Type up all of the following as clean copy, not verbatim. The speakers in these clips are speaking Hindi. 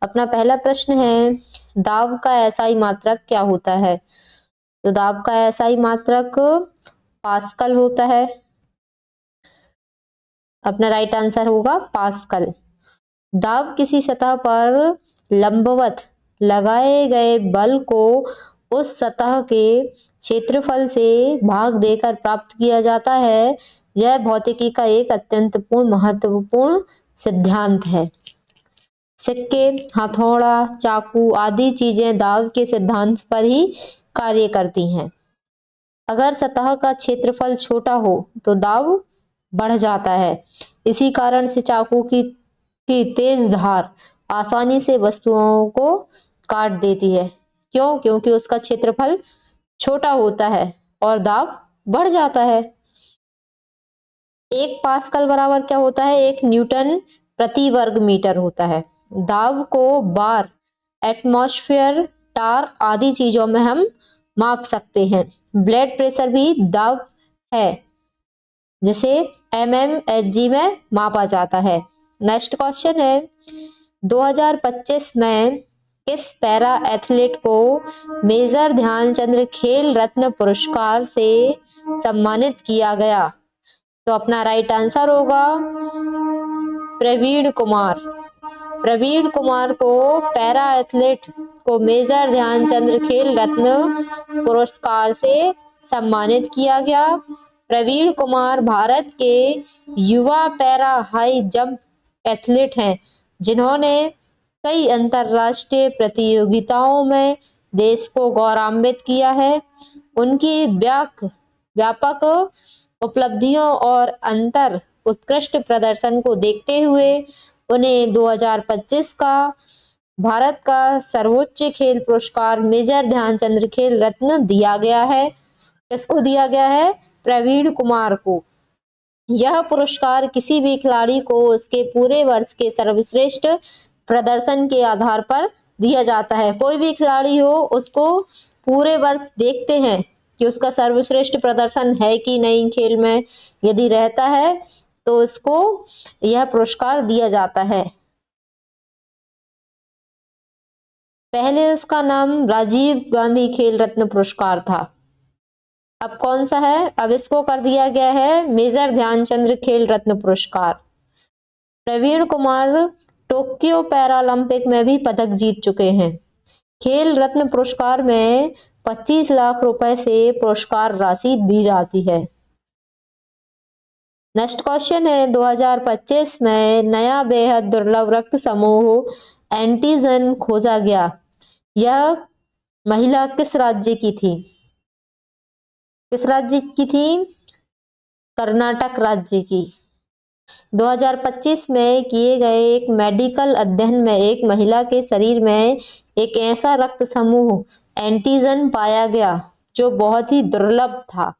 अपना पहला प्रश्न है, दाब का एसआई मात्रक क्या होता है? तो दाब का एसआई मात्रक पास्कल होता है। अपना राइट आंसर होगा पास्कल। दाब किसी सतह पर लंबवत लगाए गए बल को उस सतह के क्षेत्रफल से भाग देकर प्राप्त किया जाता है। यह भौतिकी का एक अत्यंत महत्वपूर्ण सिद्धांत है। सिक्के, हथौड़ा, चाकू आदि चीजें दाब के सिद्धांत पर ही कार्य करती हैं। अगर सतह का क्षेत्रफल छोटा हो तो दाब बढ़ जाता है। इसी कारण से चाकू की तेज धार आसानी से वस्तुओं को काट देती है। क्यों? क्योंकि उसका क्षेत्रफल छोटा होता है और दाब बढ़ जाता है। 1 पास्कल बराबर क्या होता है? 1 न्यूटन प्रति वर्ग मीटर होता है। दाब को बार, एटमॉस्फेयर, टार आदि चीजों में हम माप सकते हैं। ब्लड प्रेशर भी दाब है जिसे mmHg में मापा जाता है। नेक्स्ट क्वेश्चन है, 2025 में किस पैरा एथलीट को मेजर ध्यानचंद खेल रत्न पुरस्कार से सम्मानित किया गया? तो अपना राइट आंसर होगा प्रवीण कुमार। प्रवीण कुमार को पैरा एथलीट को मेजर ध्यानचंद खेल रत्न पुरस्कार से सम्मानित किया गया। प्रवीण कुमार भारत के युवा पैरा हाई जंप एथलीट हैं जिन्होंने कई अंतरराष्ट्रीय प्रतियोगिताओं में देश को गौरवान्वित किया है। उनकी व्यापक उपलब्धियों और अंतर उत्कृष्ट प्रदर्शन को देखते हुए उन्हें 2025 का भारत का सर्वोच्च खेल पुरस्कार मेजर ध्यानचंद खेल रत्न दिया गया है। किसको दिया गया है? प्रवीण कुमार को। यह पुरस्कार किसी भी खिलाड़ी को उसके पूरे वर्ष के सर्वश्रेष्ठ प्रदर्शन के आधार पर दिया जाता है। कोई भी खिलाड़ी हो, उसको पूरे वर्ष देखते हैं कि उसका सर्वश्रेष्ठ प्रदर्शन है कि नहीं खेल में। यदि रहता है तो उसको यह पुरस्कार दिया जाता है। पहले उसका नाम राजीव गांधी खेल रत्न पुरस्कार था। अब कौन सा है? अब इसको कर दिया गया है मेजर ध्यानचंद खेल रत्न पुरस्कार। प्रवीण कुमार टोक्यो पैरालंपिक में भी पदक जीत चुके हैं। खेल रत्न पुरस्कार में 25 लाख रुपए से पुरस्कार राशि दी जाती है। नेक्स्ट क्वेश्चन है, 2025 में नया बेहद दुर्लभ रक्त समूह एंटीजन खोजा गया। यह महिला किस राज्य की थी? किस राज्य की थी? कर्नाटक राज्य की। 2025 में किए गए एक मेडिकल अध्ययन में एक महिला के शरीर में एक ऐसा रक्त समूह एंटीजन पाया गया जो बहुत ही दुर्लभ था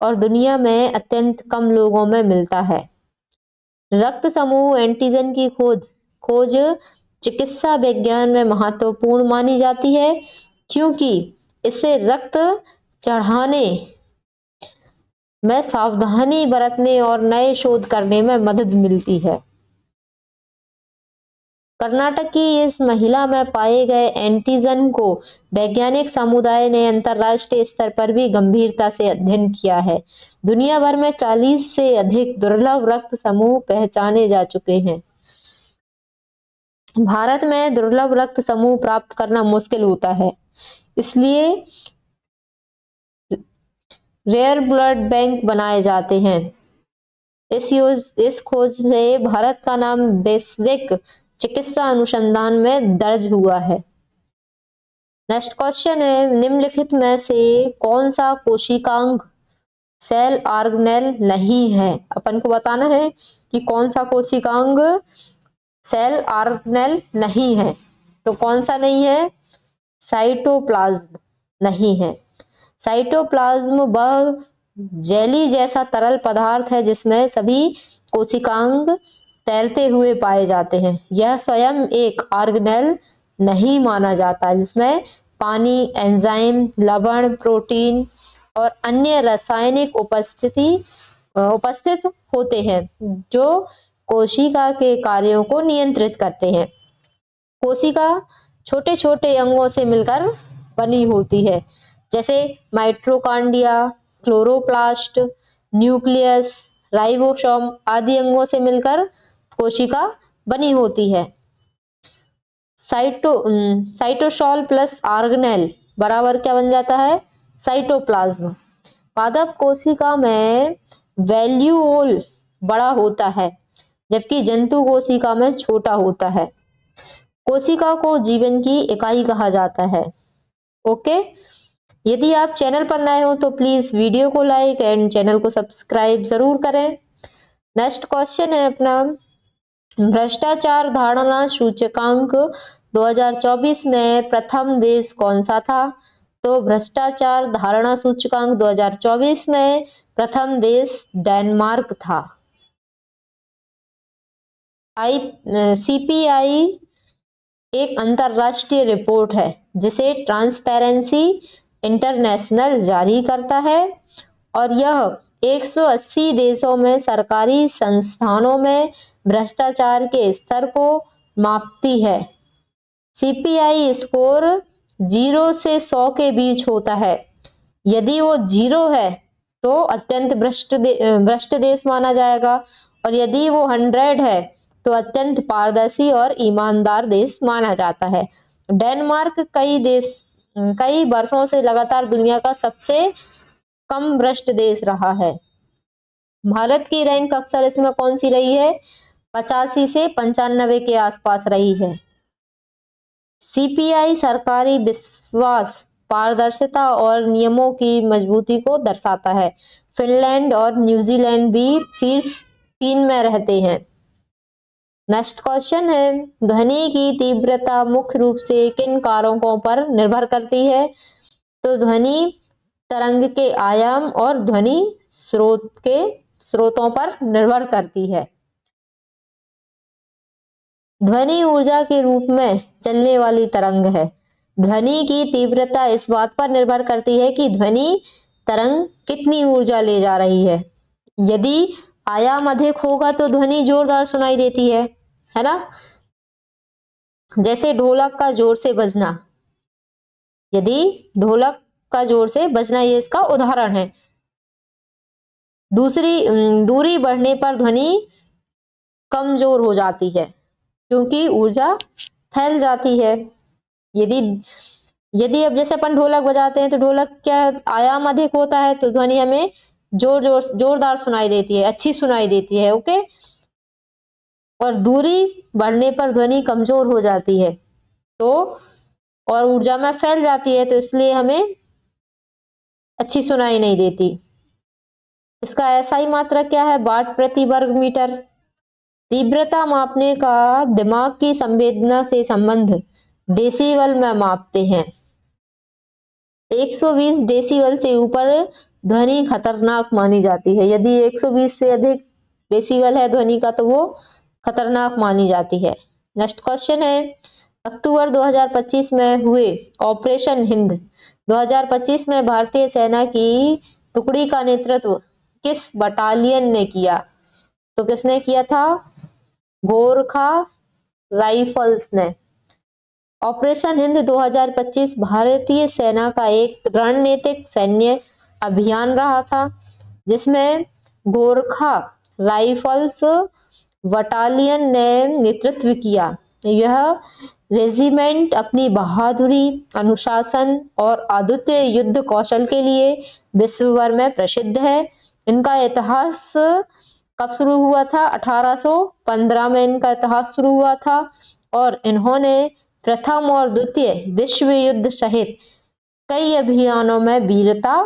और दुनिया में अत्यंत कम लोगों में मिलता है। रक्त समूह एंटीजन की खोज चिकित्सा विज्ञान में महत्वपूर्ण मानी जाती है क्योंकि इससे रक्त चढ़ाने में सावधानी बरतने और नए शोध करने में मदद मिलती है। कर्नाटक की इस महिला में पाए गए एंटीजन को वैज्ञानिक समुदाय ने अंतर्राष्ट्रीय स्तर पर भी गंभीरता से अध्ययन किया है। दुनिया भर में 40 से अधिक दुर्लभ रक्त समूह पहचाने जा चुके हैं। भारत में दुर्लभ रक्त समूह प्राप्त करना मुश्किल होता है, इसलिए रेयर ब्लड बैंक बनाए जाते हैं। इस खोज से भारत का नाम वैश्विक चिकित्सा अनुसंधान में दर्ज हुआ है। नेक्स्ट क्वेश्चन है, निम्नलिखित में से कौन सा कोशिकांग सेल ऑर्गेनेल नहीं है? अपन को बताना है कि कौन सा कोशिकांग सेल ऑर्गेनेल नहीं है। तो कौन सा नहीं है? साइटोप्लाज्म नहीं है। साइटोप्लाज्म वह जेली जैसा तरल पदार्थ है जिसमें सभी कोशिकांग तैरते हुए पाए जाते हैं। यह स्वयं एक ऑर्गेनेल नहीं माना जाता, जिसमें पानी, एंजाइम, लवण, प्रोटीन और अन्य रासायनिक उपस्थित होते हैं जो कोशिका के कार्यों को नियंत्रित करते हैं। कोशिका छोटे छोटे अंगों से मिलकर बनी होती है, जैसे माइटोकॉन्ड्रिया, क्लोरोप्लास्ट, न्यूक्लियस, राइबोसोम आदि अंगों से मिलकर कोशिका बनी होती है। साइटोसॉल प्लस ऑर्गेनेल बराबर क्या बन जाता है? साइटोप्लाज्म। पादप कोशिका में वैल्यूओल बड़ा होता है, जबकि जंतु कोशिका में छोटा होता है। कोशिका को जीवन की इकाई कहा जाता है। ओके, यदि आप चैनल पर नए हो तो प्लीज वीडियो को लाइक एंड चैनल को सब्सक्राइब जरूर करें। नेक्स्ट क्वेश्चन है अपना, भ्रष्टाचार धारणा सूचकांक 2024 में प्रथम देश कौन सा था? तो भ्रष्टाचार धारणा सूचकांक 2024 में प्रथम देश डेनमार्क था। सीपीआई एक अंतरराष्ट्रीय रिपोर्ट है जिसे ट्रांसपेरेंसी इंटरनेशनल जारी करता है और यह 180 देशों में सरकारी संस्थानों में भ्रष्टाचार के स्तर को मापती है। सीपीआई स्कोर 0 से 100 के बीच होता है। यदि वो 0 है तो अत्यंत भ्रष्ट देश माना जाएगा और यदि वो 100 है तो अत्यंत पारदर्शी और ईमानदार देश माना जाता है। डेनमार्क कई वर्षों से लगातार दुनिया का सबसे कम भ्रष्ट देश रहा है। भारत की रैंक अक्सर इसमें कौन सी रही है? 85 से 95 के आसपास रही है। सीपीआई सरकारी विश्वास, पारदर्शिता और नियमों की मजबूती को दर्शाता है। फिनलैंड और न्यूजीलैंड भी शीर्ष 3 में रहते हैं। नेक्स्ट क्वेश्चन है, ध्वनि की तीव्रता मुख्य रूप से किन कारकों पर निर्भर करती है? तो ध्वनि तरंग के आयाम और ध्वनि स्रोतों पर निर्भर करती है। ध्वनि ऊर्जा के रूप में चलने वाली तरंग है। ध्वनि की तीव्रता इस बात पर निर्भर करती है कि ध्वनि तरंग कितनी ऊर्जा ले जा रही है। यदि आयाम अधिक होगा तो ध्वनि जोरदार सुनाई देती है ना? जैसे ढोलक का जोर से बजना, यदि ढोलक का जोर से बजना, ये इसका उदाहरण है। दूरी बढ़ने पर ध्वनि कमजोर हो जाती है क्योंकि ऊर्जा फैल जाती है। यदि अब जैसे अपन ढोलक बजाते हैं तो ढोलक क्या आयाम अधिक होता है तो ध्वनि हमें जोरदार सुनाई देती है, अच्छी सुनाई देती है। ओके, और दूरी बढ़ने पर ध्वनि कमजोर हो जाती है तो और ऊर्जा में फैल जाती है तो इसलिए हमें अच्छी सुनाई नहीं देती। इसका एसआई मात्रक क्या है? वाट प्रति वर्ग मीटर। तीव्रता मापने का दिमाग की संवेदना से संबंध डेसिबल में मापते हैं। 120 डेसिबल से ऊपर ध्वनि खतरनाक मानी जाती है। यदि 120 से अधिक डेसिबल है ध्वनि का तो वो खतरनाक मानी जाती है। नेक्स्ट क्वेश्चन है, अक्टूबर 2025 में हुए ऑपरेशन हिंद 2025 में भारतीय सेना की टुकड़ी का नेतृत्व किस बटालियन ने किया? तो किसने किया था? गोरखा राइफल्स ने। ऑपरेशन हिंद 2025 भारतीय सेना का एक रणनीतिक सैन्य अभियान रहा था जिसमें गोरखा राइफल्स बटालियन ने नेतृत्व किया। यह रेजिमेंट अपनी बहादुरी, अनुशासन और अद्वितीय युद्ध कौशल के लिए विश्व भर में प्रसिद्ध है। इनका इतिहास कब शुरू हुआ था? 1815 में इनका इतिहास शुरू हुआ था और इन्होंने प्रथम और द्वितीय विश्व युद्ध सहित कई अभियानों में वीरता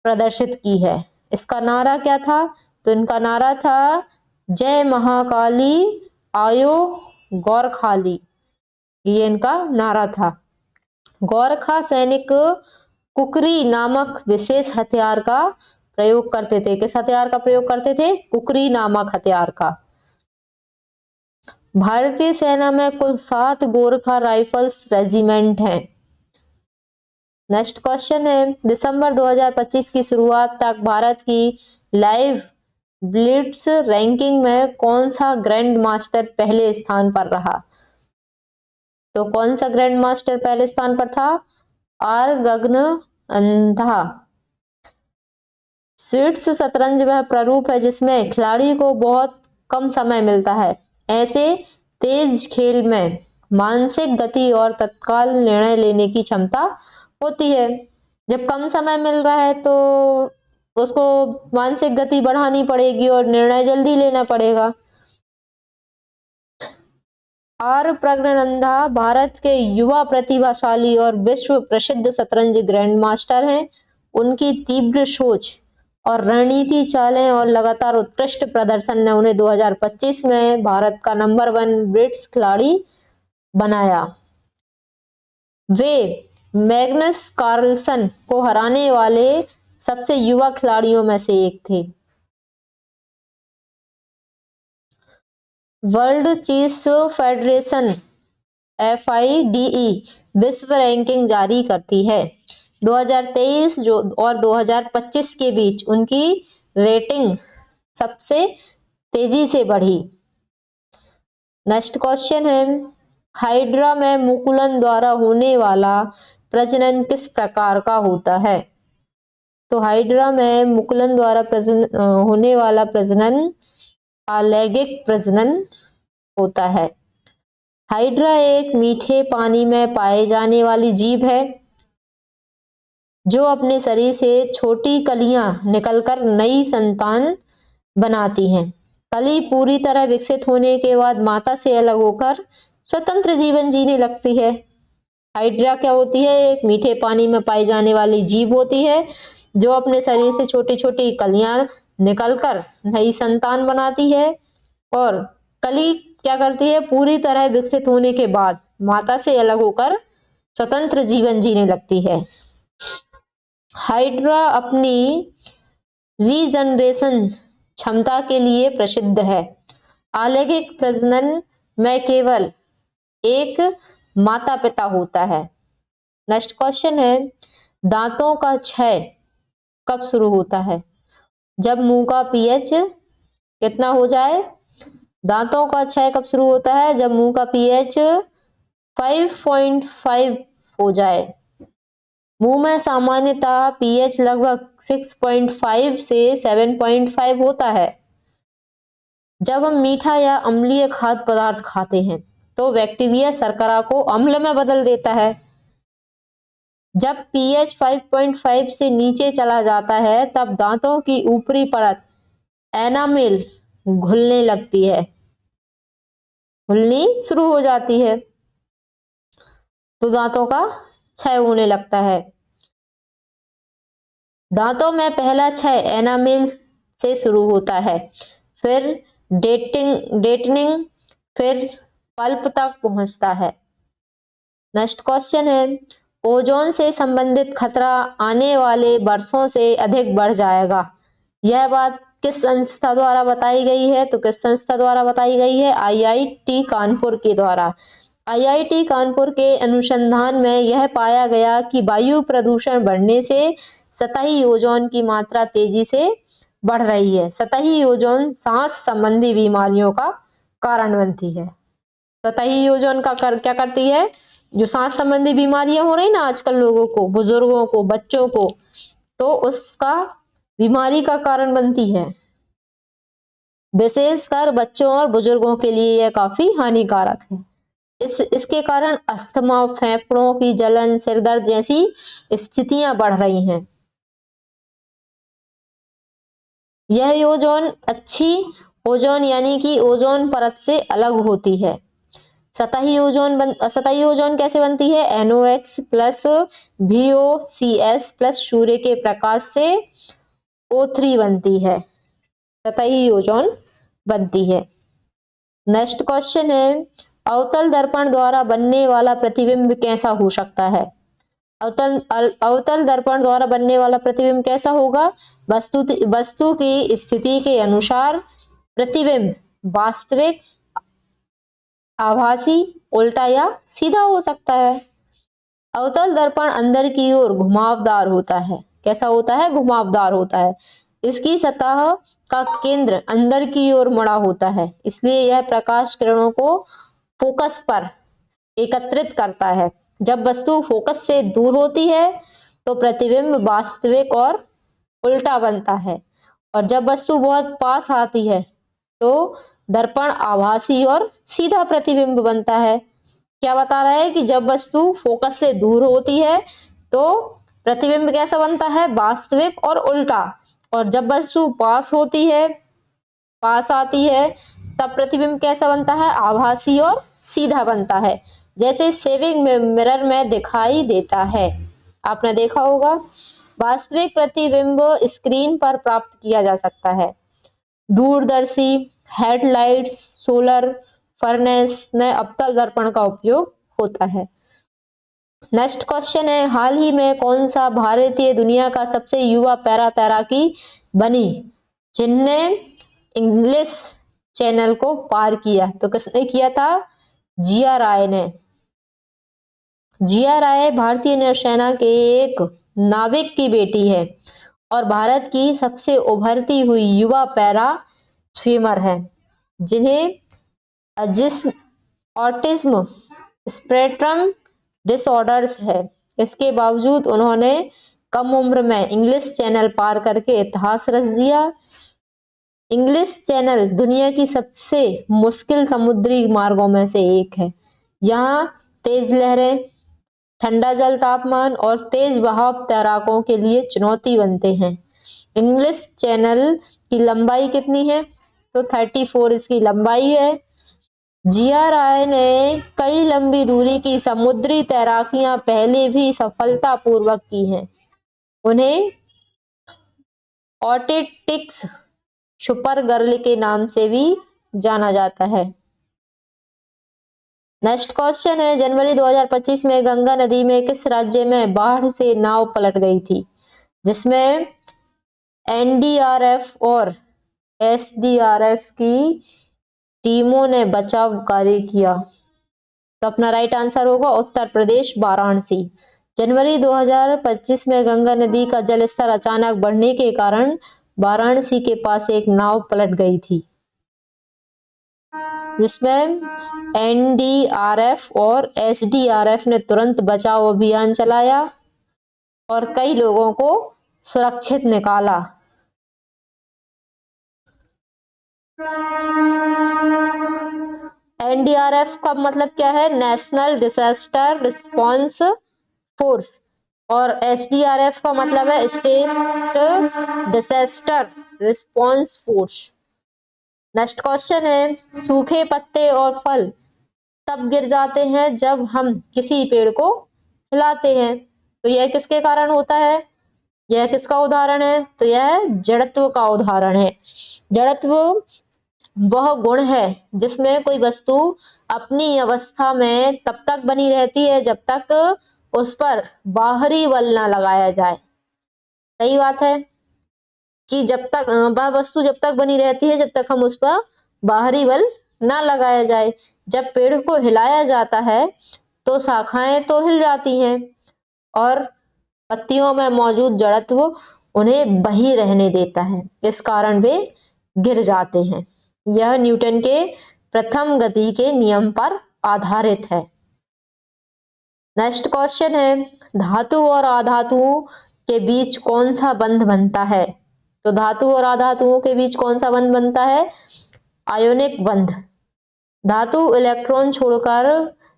प्रदर्शित की है। इसका नारा क्या था? तो इनका नारा था जय महाकाली आयो गोरखाली, ये इनका नारा था। गोरखा सैनिक कुकरी नामक विशेष हथियार का प्रयोग करते थे। किस हथियार का प्रयोग करते थे? कुकरी नामक हथियार का। भारतीय सेना में कुल 7 गोरखा राइफल्स रेजिमेंट हैं। नेक्स्ट क्वेश्चन है, दिसंबर 2025 की शुरुआत तक भारत की लाइव ब्लिट्स रैंकिंग में कौन सा ग्रैंड मास्टर पहले स्थान पर रहा? तो कौन सा ग्रैंड मास्टर पहले स्थान पर था? आर गगनअंधा। स्विट्स शतरंज वह प्रारूप है जिसमें खिलाड़ी को बहुत कम समय मिलता है। ऐसे तेज खेल में मानसिक गति और तत्काल निर्णय लेने की क्षमता होती है। जब कम समय मिल रहा है तो उसको मानसिक गति बढ़ानी पड़ेगी और निर्णय जल्दी लेना पड़ेगा। आर प्रज्ञानंदा भारत के युवा प्रतिभाशाली और विश्व प्रसिद्ध शतरंज ग्रैंड मास्टर हैं। उनकी तीव्र सोच और रणनीति चालें और लगातार उत्कृष्ट प्रदर्शन ने उन्हें 2025 में भारत का नंबर 1 ब्रिट्स खिलाड़ी बनाया। वे मैग्नस कार्लसन को हराने वाले सबसे युवा खिलाड़ियों में से एक थे। वर्ल्ड चेस फेडरेशन FIDE विश्व रैंकिंग जारी करती है। 2023 और 2025 के बीच उनकी रेटिंग सबसे तेजी से बढ़ी। नेक्स्ट क्वेश्चन है, हाइड्रा में मुकुलन द्वारा होने वाला प्रजनन किस प्रकार का होता है? तो हाइड्रा में मुकुलन द्वारा होने वाला प्रजनन अलैंगिक प्रजनन होता है। हाइड्रा एक मीठे पानी में पाए जाने वाली जीव है जो अपने शरीर से छोटी कलियां निकलकर नई संतान बनाती हैं। कली पूरी तरह विकसित होने के बाद माता से अलग होकर स्वतंत्र जीवन जीने लगती है। हाइड्रा क्या होती है? एक मीठे पानी में पाई जाने वाली जीव होती है जो अपने शरीर से छोटी छोटी कलियां निकलकर नई संतान बनाती है और कली क्या करती है? पूरी तरह विकसित होने के बाद माता से अलग होकर स्वतंत्र जीवन जीने लगती है। हाइड्रा अपनी रीजनरेशन क्षमता के लिए प्रसिद्ध है। अलैंगिक प्रजनन में केवल एक माता पिता होता है। नेक्स्ट क्वेश्चन है, दांतों का क्षय कब शुरू होता है? जब मुंह का pH कितना हो जाए? दांतों का क्षय कब शुरू होता है? जब मुंह का pH 5.5 हो जाए। मुंह में सामान्यतः pH लगभग 6.5 से 7.5 होता है। जब हम मीठा या अम्लीय खाद्य पदार्थ खाते हैं तो बैक्टीरिया शर्करा को अम्ल में बदल देता है। जब pH 5.5 से नीचे चला जाता है तब दांतों की ऊपरी परत एनामेल घुलने लगती है, घुलनी शुरू हो जाती है तो दांतों का क्षय होने लगता है। दांतों में पहला क्षय एनामेल से शुरू होता है, फिर डेटनिंग, फिर पल्प तक पहुंचता है। नेक्स्ट क्वेश्चन है, ओजोन से संबंधित खतरा आने वाले वर्षों से अधिक बढ़ जाएगा। यह बात किस संस्था द्वारा बताई गई है? तो किस संस्था द्वारा बताई गई है? IIT कानपुर के द्वारा। IIT कानपुर के अनुसंधान में यह पाया गया कि वायु प्रदूषण बढ़ने से सतही ओजोन की मात्रा तेजी से बढ़ रही है। सतही ओजोन सांस संबंधी बीमारियों का कारण बनती है। सतही ओजोन का क्या करती है? जो सांस संबंधी बीमारियां हो रही ना आजकल लोगों को, बुजुर्गों को, बच्चों को, तो उसका बीमारी का कारण बनती है। विशेषकर बच्चों और बुजुर्गों के लिए यह काफी हानिकारक है। इसके कारण अस्थमा, फेफड़ों की जलन, सिरदर्द जैसी स्थितियां बढ़ रही हैं। यह ओजोन अच्छी ओजोन यानी कि ओजोन परत से अलग होती है। सतही ओजोन कैसे बनती है? NOx प्लस VOCs प्लस सूर्य के प्रकाश से O3 बनती है, सतही ओजोन बनती है। नेक्स्ट क्वेश्चन है, अवतल दर्पण द्वारा बनने वाला प्रतिबिंब कैसा हो सकता है? अवतल दर्पण द्वारा बनने वाला प्रतिबिंब कैसा होगा? वस्तु की स्थिति के अनुसार प्रतिबिंब वास्तविक, आभासी, उल्टा या सीधा हो सकता है। अवतल दर्पण अंदर की ओर घुमावदार होता है। कैसा होता है? घुमावदार होता है। इसकी सतह का केंद्र अंदर की ओर मुड़ा होता है, इसलिए यह प्रकाश किरणों को फोकस पर एकत्रित करता है। जब वस्तु फोकस से दूर होती है तो प्रतिबिंब वास्तविक और उल्टा बनता है, और जब वस्तु बहुत पास आती है तो दर्पण आभासी और सीधा प्रतिबिंब बनता है। क्या बता रहा है कि जब वस्तु फोकस से दूर होती है तो प्रतिबिंब कैसा बनता है, वास्तविक और उल्टा, और जब वस्तु पास होती है, पास आती है, तब प्रतिबिंब कैसा बनता है, आभासी और सीधा बनता है, जैसे सेविंग मिरर में दिखाई देता है। आपने देखा होगा। वास्तविक प्रतिबिंब स्क्रीन पर प्राप्त किया जा सकता है। दूरदर्शी, हेडलाइट्स, सोलर फर्नेस में अवतल दर्पण का उपयोग होता है। नेक्स्ट क्वेश्चन है, हाल ही में कौन सा भारतीय दुनिया का सबसे युवा पैरा तैराकी बनी जिनने इंग्लिश चैनल को पार किया? तो किसने किया था? जिया राय ने। जिया राय भारतीय नौसेना के एक नाविक की बेटी है और भारत की सबसे उभरती हुई युवा पैरा स्विमर है, जिन्हें जिस्म ऑटिज्म स्पेक्ट्रम डिसऑर्डर्स है। इसके बावजूद उन्होंने कम उम्र में इंग्लिश चैनल पार करके इतिहास रच दिया। इंग्लिश चैनल दुनिया की सबसे मुश्किल समुद्री मार्गों में से एक है। यहाँ तेज लहरें, ठंडा जल तापमान और तेज बहाव तैराकों के लिए चुनौती बनते हैं। इंग्लिश चैनल की लंबाई कितनी है? तो 34 इसकी लंबाई है। जिया राय ने कई लंबी दूरी की समुद्री तैराकियां पहले भी सफलतापूर्वक की हैं। उन्हें ऑटिस्टिक्स सुपर गर्ल के नाम से भी जाना जाता है। नेक्स्ट क्वेश्चन है, जनवरी 2025 में गंगा नदी में किस राज्य में बाढ़ से नाव पलट गई थी जिसमें एनडीआरएफ और एसडीआरएफ की टीमों ने बचाव कार्य किया? तो अपना राइट आंसर होगा उत्तर प्रदेश, वाराणसी। जनवरी 2025 में गंगा नदी का जलस्तर अचानक बढ़ने के कारण वाराणसी के पास एक नाव पलट गई थी जिसमें एनडीआरएफ और एसडीआरएफ ने तुरंत बचाव अभियान चलाया और कई लोगों को सुरक्षित निकाला। एनडीआरएफ का मतलब क्या है? नेशनल डिजास्टर रिस्पांस फोर्स, और एसडीआरएफ का मतलब है state disaster response force. Next question है, सूखे पत्ते और फल तब गिर जाते हैं जब हम किसी पेड़ को हिलाते हैं, तो यह किसके कारण होता है? यह किसका उदाहरण है? तो यह जड़त्व का उदाहरण है। जड़त्व वह गुण है जिसमें कोई वस्तु अपनी अवस्था में तब तक बनी रहती है जब तक उस पर बाहरी बल ना लगाया जाए। सही बात है कि जब तक वह वस्तु जब तक बनी रहती है जब तक हम उस पर बाहरी बल ना लगाया जाए। जब पेड़ को हिलाया जाता है तो शाखाएं तो हिल जाती हैं और पत्तियों में मौजूद जड़त्व उन्हें वहीं रहने देता है, इस कारण वे गिर जाते हैं। यह न्यूटन के प्रथम गति के नियम पर आधारित है। नेक्स्ट क्वेश्चन है, धातु और अधातुओं के बीच कौन सा बंध बनता है? तो धातु और अधातुओं के बीच कौन सा बंध बनता है? आयोनिक बंध। धातु इलेक्ट्रॉन छोड़कर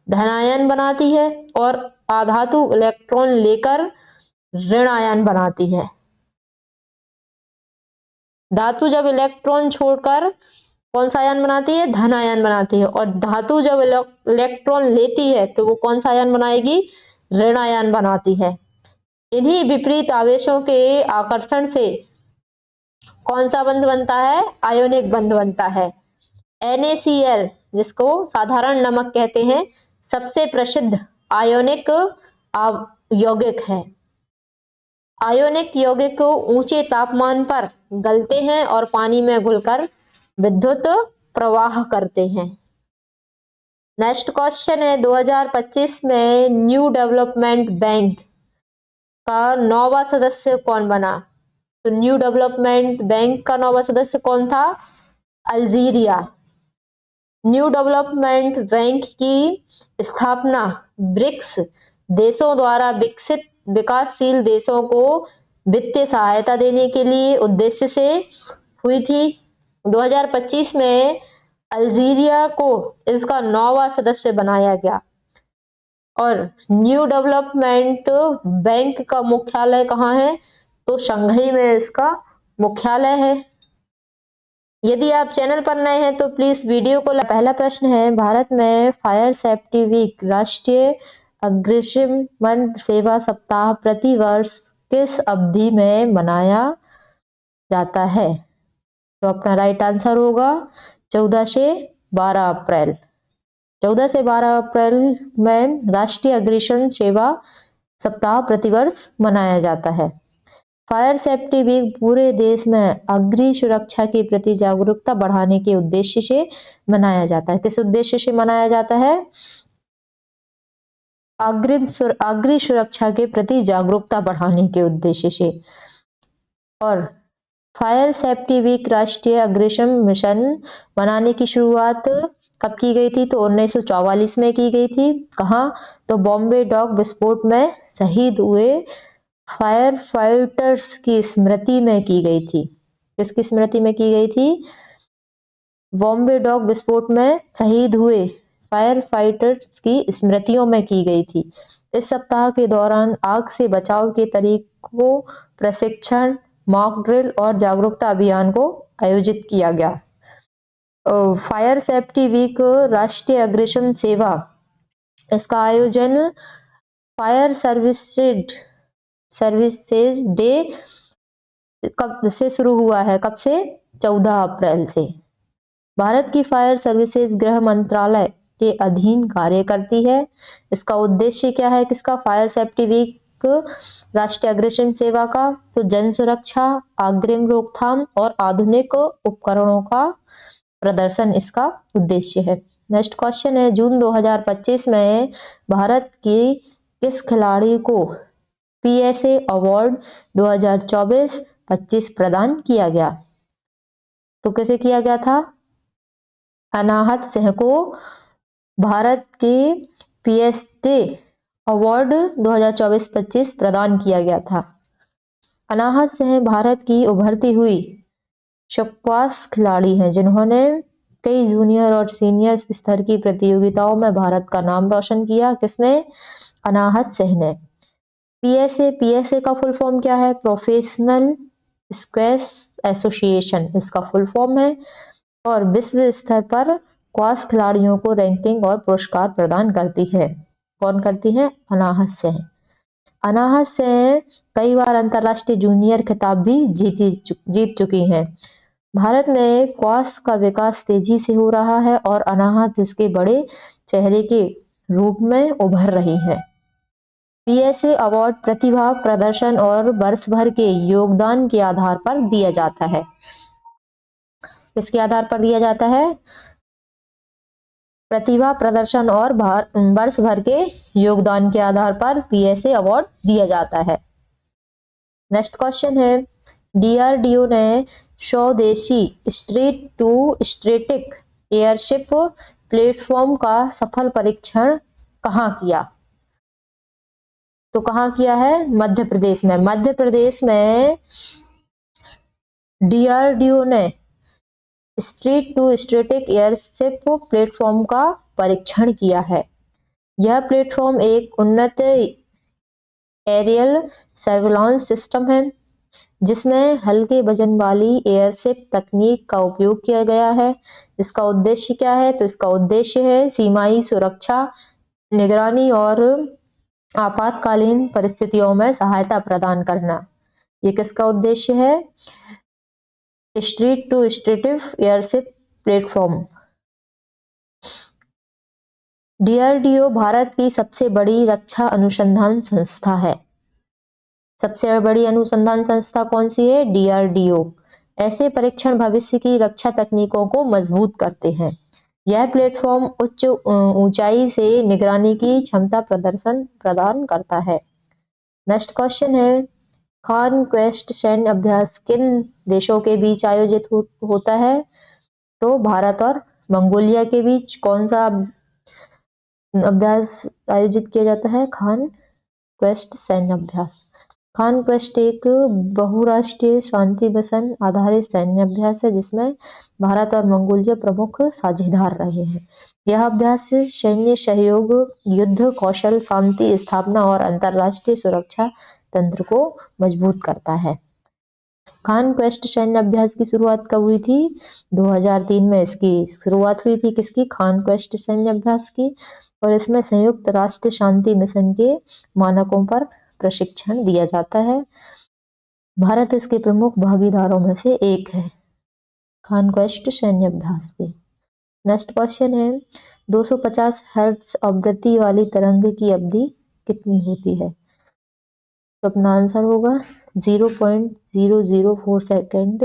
धनायन बनाती है और अधातु इलेक्ट्रॉन लेकर ऋण आयन बनाती है। धातु जब इलेक्ट्रॉन छोड़कर कौन सा आयन बनाती है? धन आयन बनाती है, और धातु जब इलेक्ट्रॉन लेती है तो वो कौन सा आयन बनाएगी? ऋण आयन बनाती है। इन्हीं विपरीत आवेशों के आकर्षण से कौन सा बंध बनता है? आयोनिक बंध बनता है। NaCl, जिसको साधारण नमक कहते हैं, सबसे प्रसिद्ध आयोनिक यौगिक है। आयोनिक यौगिक ऊंचे तापमान पर गलते हैं और पानी में घुलकर विद्युत प्रवाह करते हैं। नेक्स्ट क्वेश्चन है, 2025 में न्यू डेवलपमेंट बैंक का 9वां सदस्य कौन बना? तो न्यू डेवलपमेंट बैंक का 9वां सदस्य कौन था? अल्जीरिया। न्यू डेवलपमेंट बैंक की स्थापना ब्रिक्स देशों द्वारा विकासशील देशों को वित्तीय सहायता देने के लिए उद्देश्य से हुई थी। 2025 में अल्जीरिया को इसका 9वां सदस्य बनाया गया। और न्यू डेवलपमेंट बैंक का मुख्यालय कहाँ है? तो शंघाई में इसका मुख्यालय है। यदि आप चैनल पर नए हैं तो प्लीज वीडियो को पहला प्रश्न है, भारत में फायर सेफ्टी वीक राष्ट्रीय अग्निशमन सेवा सप्ताह प्रति वर्ष किस अवधि में मनाया जाता है? तो अपना राइट आंसर होगा 14 से 12 अप्रैल। 14 से 12 अप्रैल में राष्ट्रीय अग्निशमन सेवा सप्ताह प्रतिवर्ष मनाया जाता है। फायर सेफ्टी वीक पूरे देश में अग्नि सुरक्षा के प्रति जागरूकता बढ़ाने के उद्देश्य से मनाया जाता है। किस उद्देश्य से मनाया जाता है? अग्नि सुरक्षा के प्रति जागरूकता बढ़ाने के उद्देश्य से। और फायर सेफ्टी वीक राष्ट्रीय अग्निशमन मिशन मनाने की शुरुआत कब की गई थी? तो 1944 में की गई थी। कहाँ? तो बॉम्बे डॉक विस्फोट में शहीद हुए फायर फाइटर्स की स्मृति में की गई थी। किसकी स्मृति में की गई थी? बॉम्बे डॉक विस्फोट में शहीद हुए फायर फाइटर्स की स्मृतियों में की गई थी। इस सप्ताह के दौरान आग से बचाव के तरीकों, प्रशिक्षण, मॉक ड्रिल और जागरूकता अभियान को आयोजित किया गया। फायर सेफ्टी वीक राष्ट्रीय अग्निशमन सेवा, इसका आयोजन फायर सर्विसेज डे कब से शुरू हुआ है? कब से? 14 अप्रैल से। भारत की फायर सर्विसेज गृह मंत्रालय के अधीन कार्य करती है। इसका उद्देश्य क्या है? किसका? फायर सेफ्टी वीक राष्ट्रीय अग्निशमन सेवा का। तो जन सुरक्षा, अग्रिम रोकथाम और आधुनिक उपकरणों का प्रदर्शन इसका उद्देश्य है। नेक्स्ट क्वेश्चन है, जून 2025 में भारत की किस खिलाड़ी को PSA अवार्ड 2024-25 प्रदान किया गया? तो कैसे किया गया था? अनाहत सिंह को भारत के PSA अवार्ड 2024-25 प्रदान किया गया था। अनाहत सिंह भारत की उभरती हुई स्क्वैश खिलाड़ी हैं जिन्होंने कई जूनियर और सीनियर स्तर की प्रतियोगिताओं में भारत का नाम रोशन किया। किसने? अनाहत सिंह ने। PSA का फुल फॉर्म क्या है? प्रोफेशनल स्क्वैश एसोसिएशन इसका फुल फॉर्म है। और विश्व स्तर पर स्क्वैश खिलाड़ियों को रैंकिंग और पुरस्कार प्रदान करती है। कौन करती है? अनाहत सिंह। अनाहत सिंह कई बार अंतरराष्ट्रीय जूनियर खिताब भी जीत चुकी हैं। भारत में स्क्वैश का विकास तेजी से हो रहा है और अनाहत इसके बड़े चेहरे के रूप में उभर रही हैं। PSA अवार्ड प्रतिभा, प्रदर्शन और वर्ष भर के योगदान के आधार पर दिया जाता है। किसके आधार पर दिया जाता है? प्रतिभा, प्रदर्शन और वर्ष भर के योगदान के आधार पर PSA अवार्ड दिया जाता है। नेक्स्ट क्वेश्चन है, DRDO ने स्वदेशी stratospheric airship platform का सफल परीक्षण कहाँ किया? तो कहाँ किया है? मध्य प्रदेश में। मध्य प्रदेश में DRDO ने stratospheric airship platform का परीक्षण किया है। यह प्लेटफॉर्म एक उन्नत एरियल सर्विलांस सिस्टम है जिसमें हल्के वजन वाली एयरशिप तकनीक का उपयोग किया गया है। इसका उद्देश्य क्या है? तो इसका उद्देश्य है सीमाई सुरक्षा, निगरानी और आपातकालीन परिस्थितियों में सहायता प्रदान करना। ये किसका उद्देश्य है? Stratospheric airship platform. DRDO Bharat की सबसे बड़ी रक्षा अनुसंधान संस्था है। सबसे बड़ी अनुसंधान संस्था कौन सी है? DRDO। ऐसे परीक्षण भविष्य की रक्षा तकनीकों को मजबूत करते हैं। यह प्लेटफॉर्म उच्च ऊंचाई से निगरानी की क्षमता प्रदान करता है। नेक्स्ट क्वेश्चन है, कॉनक्वेस्ट सैन्य अभ्यास किन देशों के बीच आयोजित होता है? तो भारत और मंगोलिया के बीच कौन सा अभ्यास आयोजित किया जाता है? खान क्वेस्ट सैन्य अभ्यास। खान क्वेस्ट एक बहुराष्ट्रीय शांति मिशन आधारित सैन्य अभ्यास है जिसमें भारत और मंगोलिया प्रमुख साझेदार रहे हैं। यह अभ्यास सैन्य सहयोग, युद्ध कौशल, शांति स्थापना और अंतर्राष्ट्रीय सुरक्षा तंत्र को मजबूत करता है। खान क्वेस्ट सैन्य अभ्यास की शुरुआत कब हुई थी? 2003 में इसकी शुरुआत हुई थी। किसकी? खान क्वेस्ट सैन्य अभ्यास की। और इसमें संयुक्त राष्ट्र शांति मिशन के मानकों पर प्रशिक्षण दिया जाता है। भारत इसके प्रमुख भागीदारों में से एक है खान क्वेस्ट सैन्य अभ्यास के। नेक्स्ट क्वेश्चन है 250 हर्ट्ज आवृत्ति वाली तरंग की अवधि कितनी होती है? तो अपना आंसर होगा 0.004 सेकेंड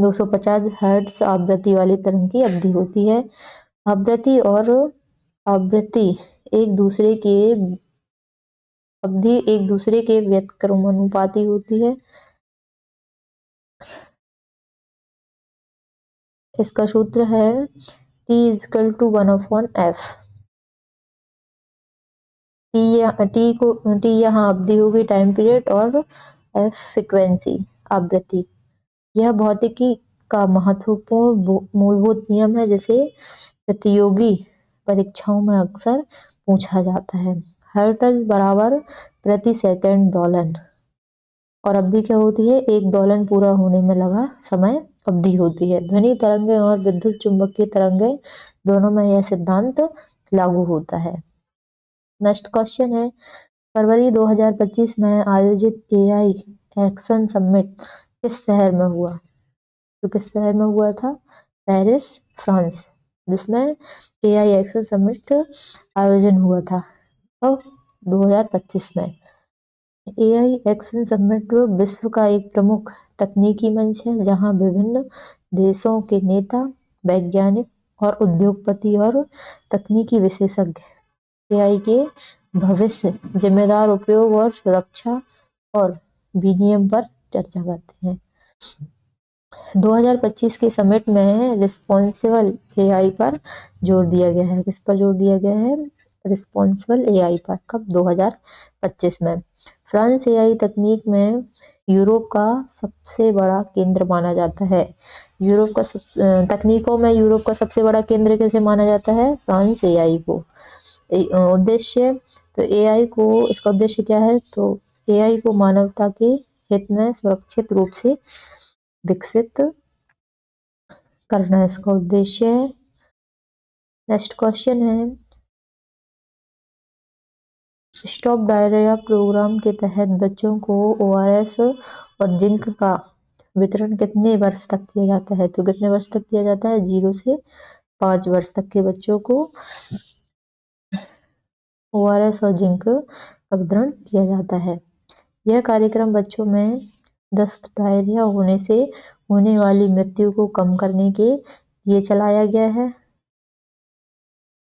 250 हर्ट्ज आवृत्ति वाली तरंग की अवधि होती है। आवृत्ति और आवृत्ति एक दूसरे के अवधि एक दूसरे के व्युत्क्रमानुपाती होती है। इसका सूत्र है T = 1/f। टी यहाँ अवधि होगी, टाइम पीरियड, और एफ फ्रीक्वेंसी, आवृत्ति। यह भौतिकी का महत्वपूर्ण मूलभूत नियम है जिसे प्रतियोगी परीक्षाओं में अक्सर पूछा जाता है। हर्ट्ज बराबर प्रति सेकंड दोलन, और अवधि क्या होती है? एक दोलन पूरा होने में लगा समय अवधि होती है। ध्वनि तरंगे और विद्युत चुंबकीय तरंगे दोनों में यह सिद्धांत लागू होता है। नेक्स्ट क्वेश्चन है फरवरी 2025 में आयोजित AI एक्शन समिट किस शहर में हुआ? तो किस शहर में हुआ था? पेरिस, फ्रांस, जिसमें AI एक्शन समिट आयोजन हुआ था तो 2025 में। AI एक्शन समिट विश्व का एक प्रमुख तकनीकी मंच है जहां विभिन्न देशों के नेता, वैज्ञानिक और उद्योगपति और तकनीकी विशेषज्ञ AI के भविष्य, जिम्मेदार उपयोग और सुरक्षा और विनियम पर चर्चा करते हैं। 2025 के समिट में रिस्पॉन्सिबल AI पर जोर दिया गया है। किस पर जोर दिया गया है? रिस्पॉन्सिबल AI पर। कब? 2025 में। फ्रांस AI तकनीक में यूरोप का सबसे बड़ा केंद्र माना जाता है। यूरोप का तकनीकों में यूरोप का सबसे बड़ा केंद्र कैसे माना जाता है? फ्रांस AI को। उद्देश्य तो AI को, इसका उद्देश्य क्या है? तो AI को मानवता के हित में सुरक्षित रूप से विकसित करना इसका उद्देश्य है। नेक्स्ट क्वेश्चन है स्टॉप डायरिया प्रोग्राम के तहत बच्चों को ORS और जिंक का वितरण कितने वर्ष तक किया जाता है? तो कितने वर्ष तक किया जाता है? 0 से 5 वर्ष तक के बच्चों को ORS और जिंक का वितरण किया जाता है। यह कार्यक्रम बच्चों में दस्त, डायरिया होने से होने वाली मृत्यु को कम करने के लिए चलाया गया है।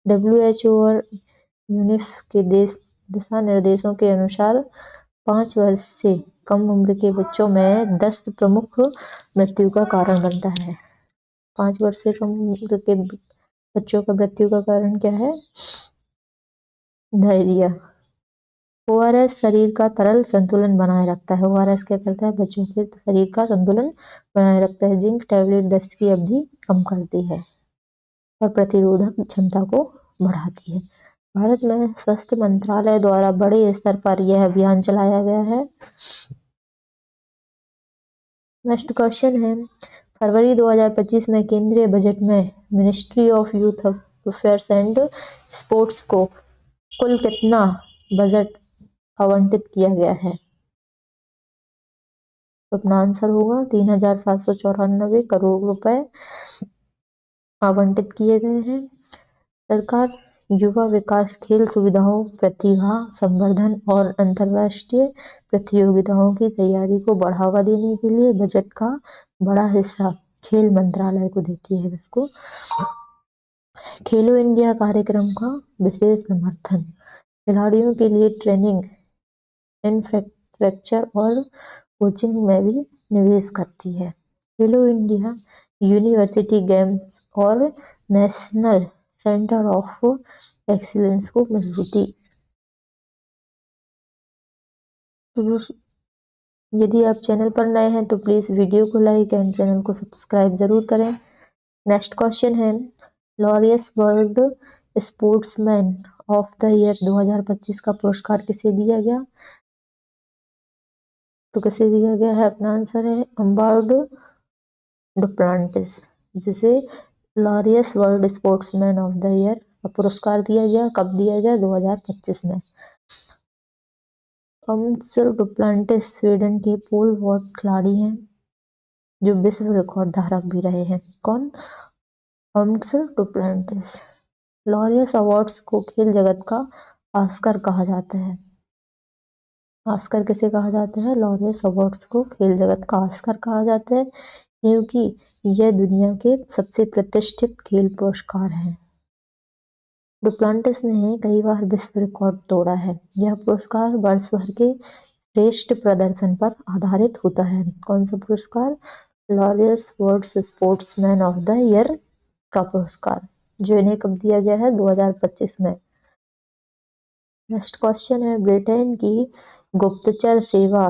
WHO और यूनिसेफ के दिशा निर्देशों के अनुसार 5 वर्ष से कम उम्र के बच्चों में दस्त प्रमुख मृत्यु का कारण बनता है। 5 वर्ष से कम उम्र के बच्चों का मृत्यु का कारण क्या है? डायरिया। ORS शरीर का तरल संतुलन बनाए रखता है। ORS क्या करता है? बच्चों के शरीर का संतुलन बनाए रखता है। जिंक टैबलेट दस्त की अवधि कम करती है और प्रतिरोधक क्षमता को बढ़ाती है। भारत में स्वास्थ्य मंत्रालय द्वारा बड़े स्तर पर यह अभियान चलाया गया है। नेक्स्ट क्वेश्चन है फरवरी 2025 में केंद्रीय बजट में ministry of youth affairs and sports को कुल कितना बजट आवंटित किया गया है? तो अपना आंसर होगा 3,794 करोड़ रुपए आवंटित किए गए हैं। सरकार युवा विकास, खेल सुविधाओं, प्रतिभा संवर्धन और अंतर्राष्ट्रीय प्रतियोगिताओं की तैयारी को बढ़ावा देने के लिए बजट का बड़ा हिस्सा खेल मंत्रालय को देती है। इसको खेलो इंडिया कार्यक्रम का विशेष समर्थन, खिलाड़ियों के लिए ट्रेनिंग, इंफ्रास्ट्रक्चर और कोचिंग में भी निवेश करती है। खेलो इंडिया यूनिवर्सिटी गेम्स और नेशनल सेंटर ऑफ एक्सीलेंस को मजबूती। तो यदि आप चैनल पर नए हैं तो प्लीज़ वीडियो को लाइक एंड चैनल को सब्सक्राइब ज़रूर करें। नेक्स्ट क्वेश्चन है, Laureus world sportsman of the year 2025 का पुरस्कार किसे दिया गया? तो किसे दिया गया है? अपना आंसर है अम्बार्डो डुप्लांटिस, जिसे Laureus world sportsman of the year का पुरस्कार दिया गया। कब दिया गया? 2025 में। अम्सर डुप्लांटिस स्वीडन के पोल वॉल्ट खिलाड़ी हैं जो विश्व रिकॉर्ड धारक भी रहे हैं। कौन? अम्सर डुप्लांटिस। लॉरियस अवार्ड्स को खेल जगत का ऑस्कर कहा जाता है। ऑस्कर किसे कहा जाता है? लॉरियस अवार्ड्स को खेल जगत का ऑस्कर कहा जाता है, क्योंकि यह दुनिया के सबसे प्रतिष्ठित खेल पुरस्कार हैं। डुप्लांटिस ने कई बार विश्व रिकॉर्ड तोड़ा है। यह पुरस्कार वर्ष भर के श्रेष्ठ प्रदर्शन पर आधारित होता है। कौन सा पुरस्कार? Laureus world sportsman of the year का पुरस्कार, जो इन्हें कब दिया गया है? 2025 में। नेक्स्ट क्वेश्चन है, ब्रिटेन की गुप्तचर सेवा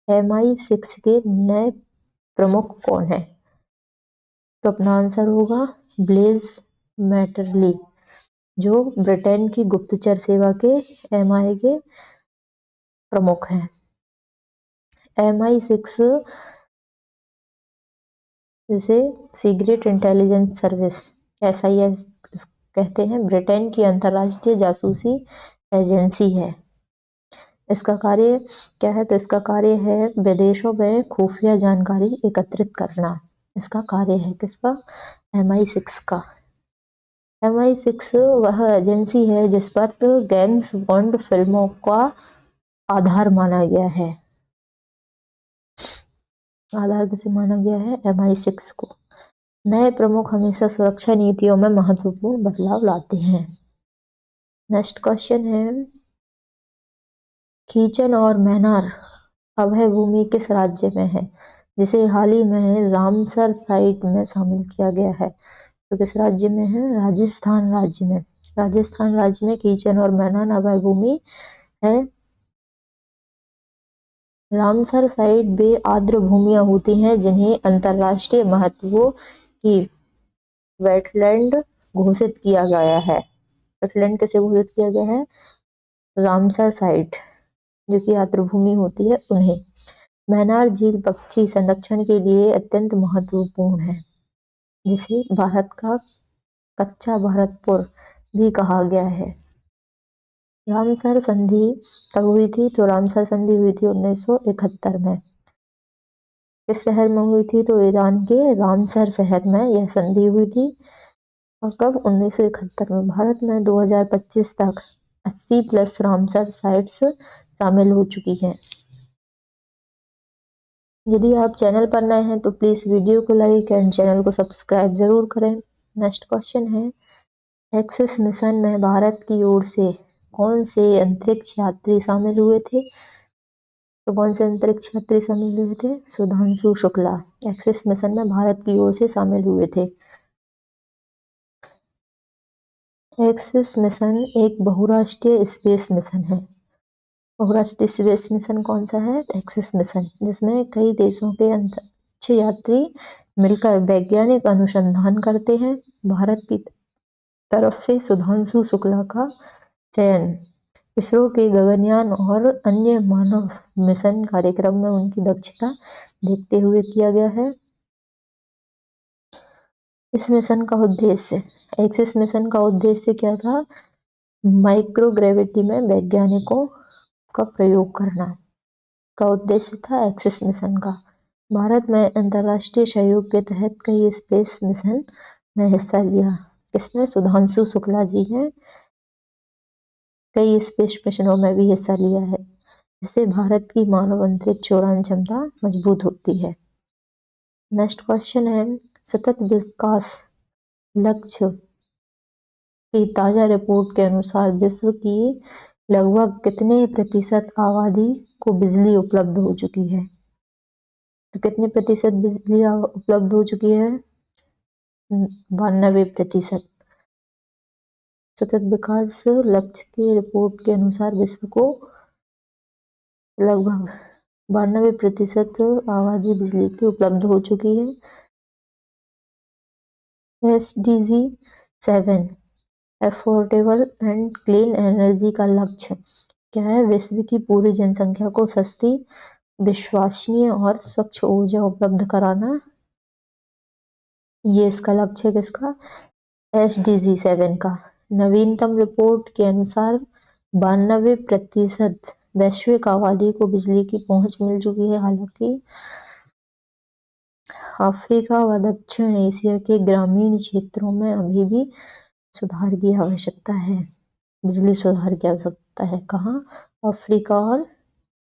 MI6 के नए प्रमुख कौन है? तो अपना आंसर होगा ब्लेज मैटरली, जो ब्रिटेन की गुप्तचर सेवा के MI के प्रमुख हैं। MI6 जिसे सीक्रेट इंटेलिजेंस सर्विस SIS कहते हैं, ब्रिटेन की अंतर्राष्ट्रीय जासूसी एजेंसी है। इसका कार्य क्या है? तो इसका कार्य है विदेशों में खुफिया जानकारी एकत्रित करना। इसका कार्य है किसका? MI6 का। MI6 वह एजेंसी है जिस पर जेम्स बॉन्ड फिल्मों का आधार माना गया है। आधार किसे माना गया है? MI6 को। नए प्रमुख हमेशा सुरक्षा नीतियों में महत्वपूर्ण बदलाव लाते हैं। नेक्स्ट क्वेश्चन है, खीचन और मैनार अभय भूमि किस राज्य में है, जिसे हाल ही में रामसर साइट में शामिल किया गया है? तो किस राज्य में है? राजस्थान राज्य में। राजस्थान राज्य में खीचन और मैनार अभय भूमि है। रामसर साइट वे आर्द्र भूमियां होती हैं जिन्हें अंतर्राष्ट्रीय महत्व की वेटलैंड घोषित किया गया है। वेटलैंड किसे घोषित किया गया है? रामसर साइट, जो कि आर्द्र भूमि होती है, उन्हें। मैनार झील पक्षी संरक्षण के लिए अत्यंत महत्वपूर्ण है, जिसे भारत का कच्चा भरतपुर भी कहा गया है। रामसर संधि कब हुई थी? तो रामसर संधि हुई थी 1971 में। किस शहर में हुई थी? तो ईरान के रामसर शहर में यह संधि हुई थी। और कब? 1971 में। भारत में 2025 तक 80+ रामसर साइट्स शामिल हो चुकी हैं। यदि आप चैनल पर नए हैं तो प्लीज़ वीडियो को लाइक एंड चैनल को सब्सक्राइब जरूर करें। नेक्स्ट क्वेश्चन है, एक्सिस मिशन में भारत की ओर से कौन से अंतरिक्ष यात्री शामिल हुए थे? तो कौन से अंतरिक्ष यात्री शामिल हुए थे? सुधांशु शुक्ला एक्सिस मिशन में भारत की ओर से शामिल हुए थे। एक्सिस मिशन एक बहुराष्ट्रीय स्पेस मिशन है। बहुराष्ट्रीय स्पेस मिशन कौन सा है? एक्सिस मिशन, जिसमें कई देशों के अंतरिक्ष यात्री मिलकर वैज्ञानिक अनुसंधान करते हैं। भारत की तरफ से सुधांशु शुक्ला का चयन इसरो के गगनयान और अन्य मानव मिशन कार्यक्रम में उनकी दक्षता देखते हुए किया गया है। इस मिशन का उद्देश्य, एक्सिस मिशन का उद्देश्य क्या था? माइक्रोग्रेविटी में वैज्ञानिकों का प्रयोग करना का उद्देश्य था एक्सिस मिशन का। भारत में अंतर्राष्ट्रीय सहयोग के तहत कई स्पेस मिशन में हिस्सा लिया। किसने? सुधांशु शुक्ला जी ने कई स्पेस मिशनों में भी हिस्सा लिया है, जिससे भारत की मानव अंतरिक्ष उड़ान क्षमता मजबूत होती है। नेक्स्ट क्वेश्चन है, सतत विकास लक्ष्य की ताजा रिपोर्ट के अनुसार विश्व की लगभग कितने प्रतिशत आबादी को बिजली उपलब्ध हो चुकी है? तो कितने प्रतिशत बिजली उपलब्ध हो चुकी है? 92%। सतत विकास लक्ष्य की रिपोर्ट के अनुसार विश्व को लगभग 92% आबादी बिजली की उपलब्ध हो चुकी है। SDG 7 affordable and clean energy का लक्ष्य क्या है? विश्व की पूरी जनसंख्या को सस्ती, विश्वसनीय और स्वच्छ ऊर्जा उपलब्ध कराना। ये इसका लक्ष्य है किसका? SDG 7 का। नवीनतम रिपोर्ट के अनुसार 92% वैश्विक आबादी को बिजली की पहुंच मिल चुकी है। हालांकि अफ्रीका व दक्षिण एशिया के ग्रामीण क्षेत्रों में अभी भी सुधार की आवश्यकता है। बिजली सुधार की आवश्यकता है। कहाँ? अफ्रीका और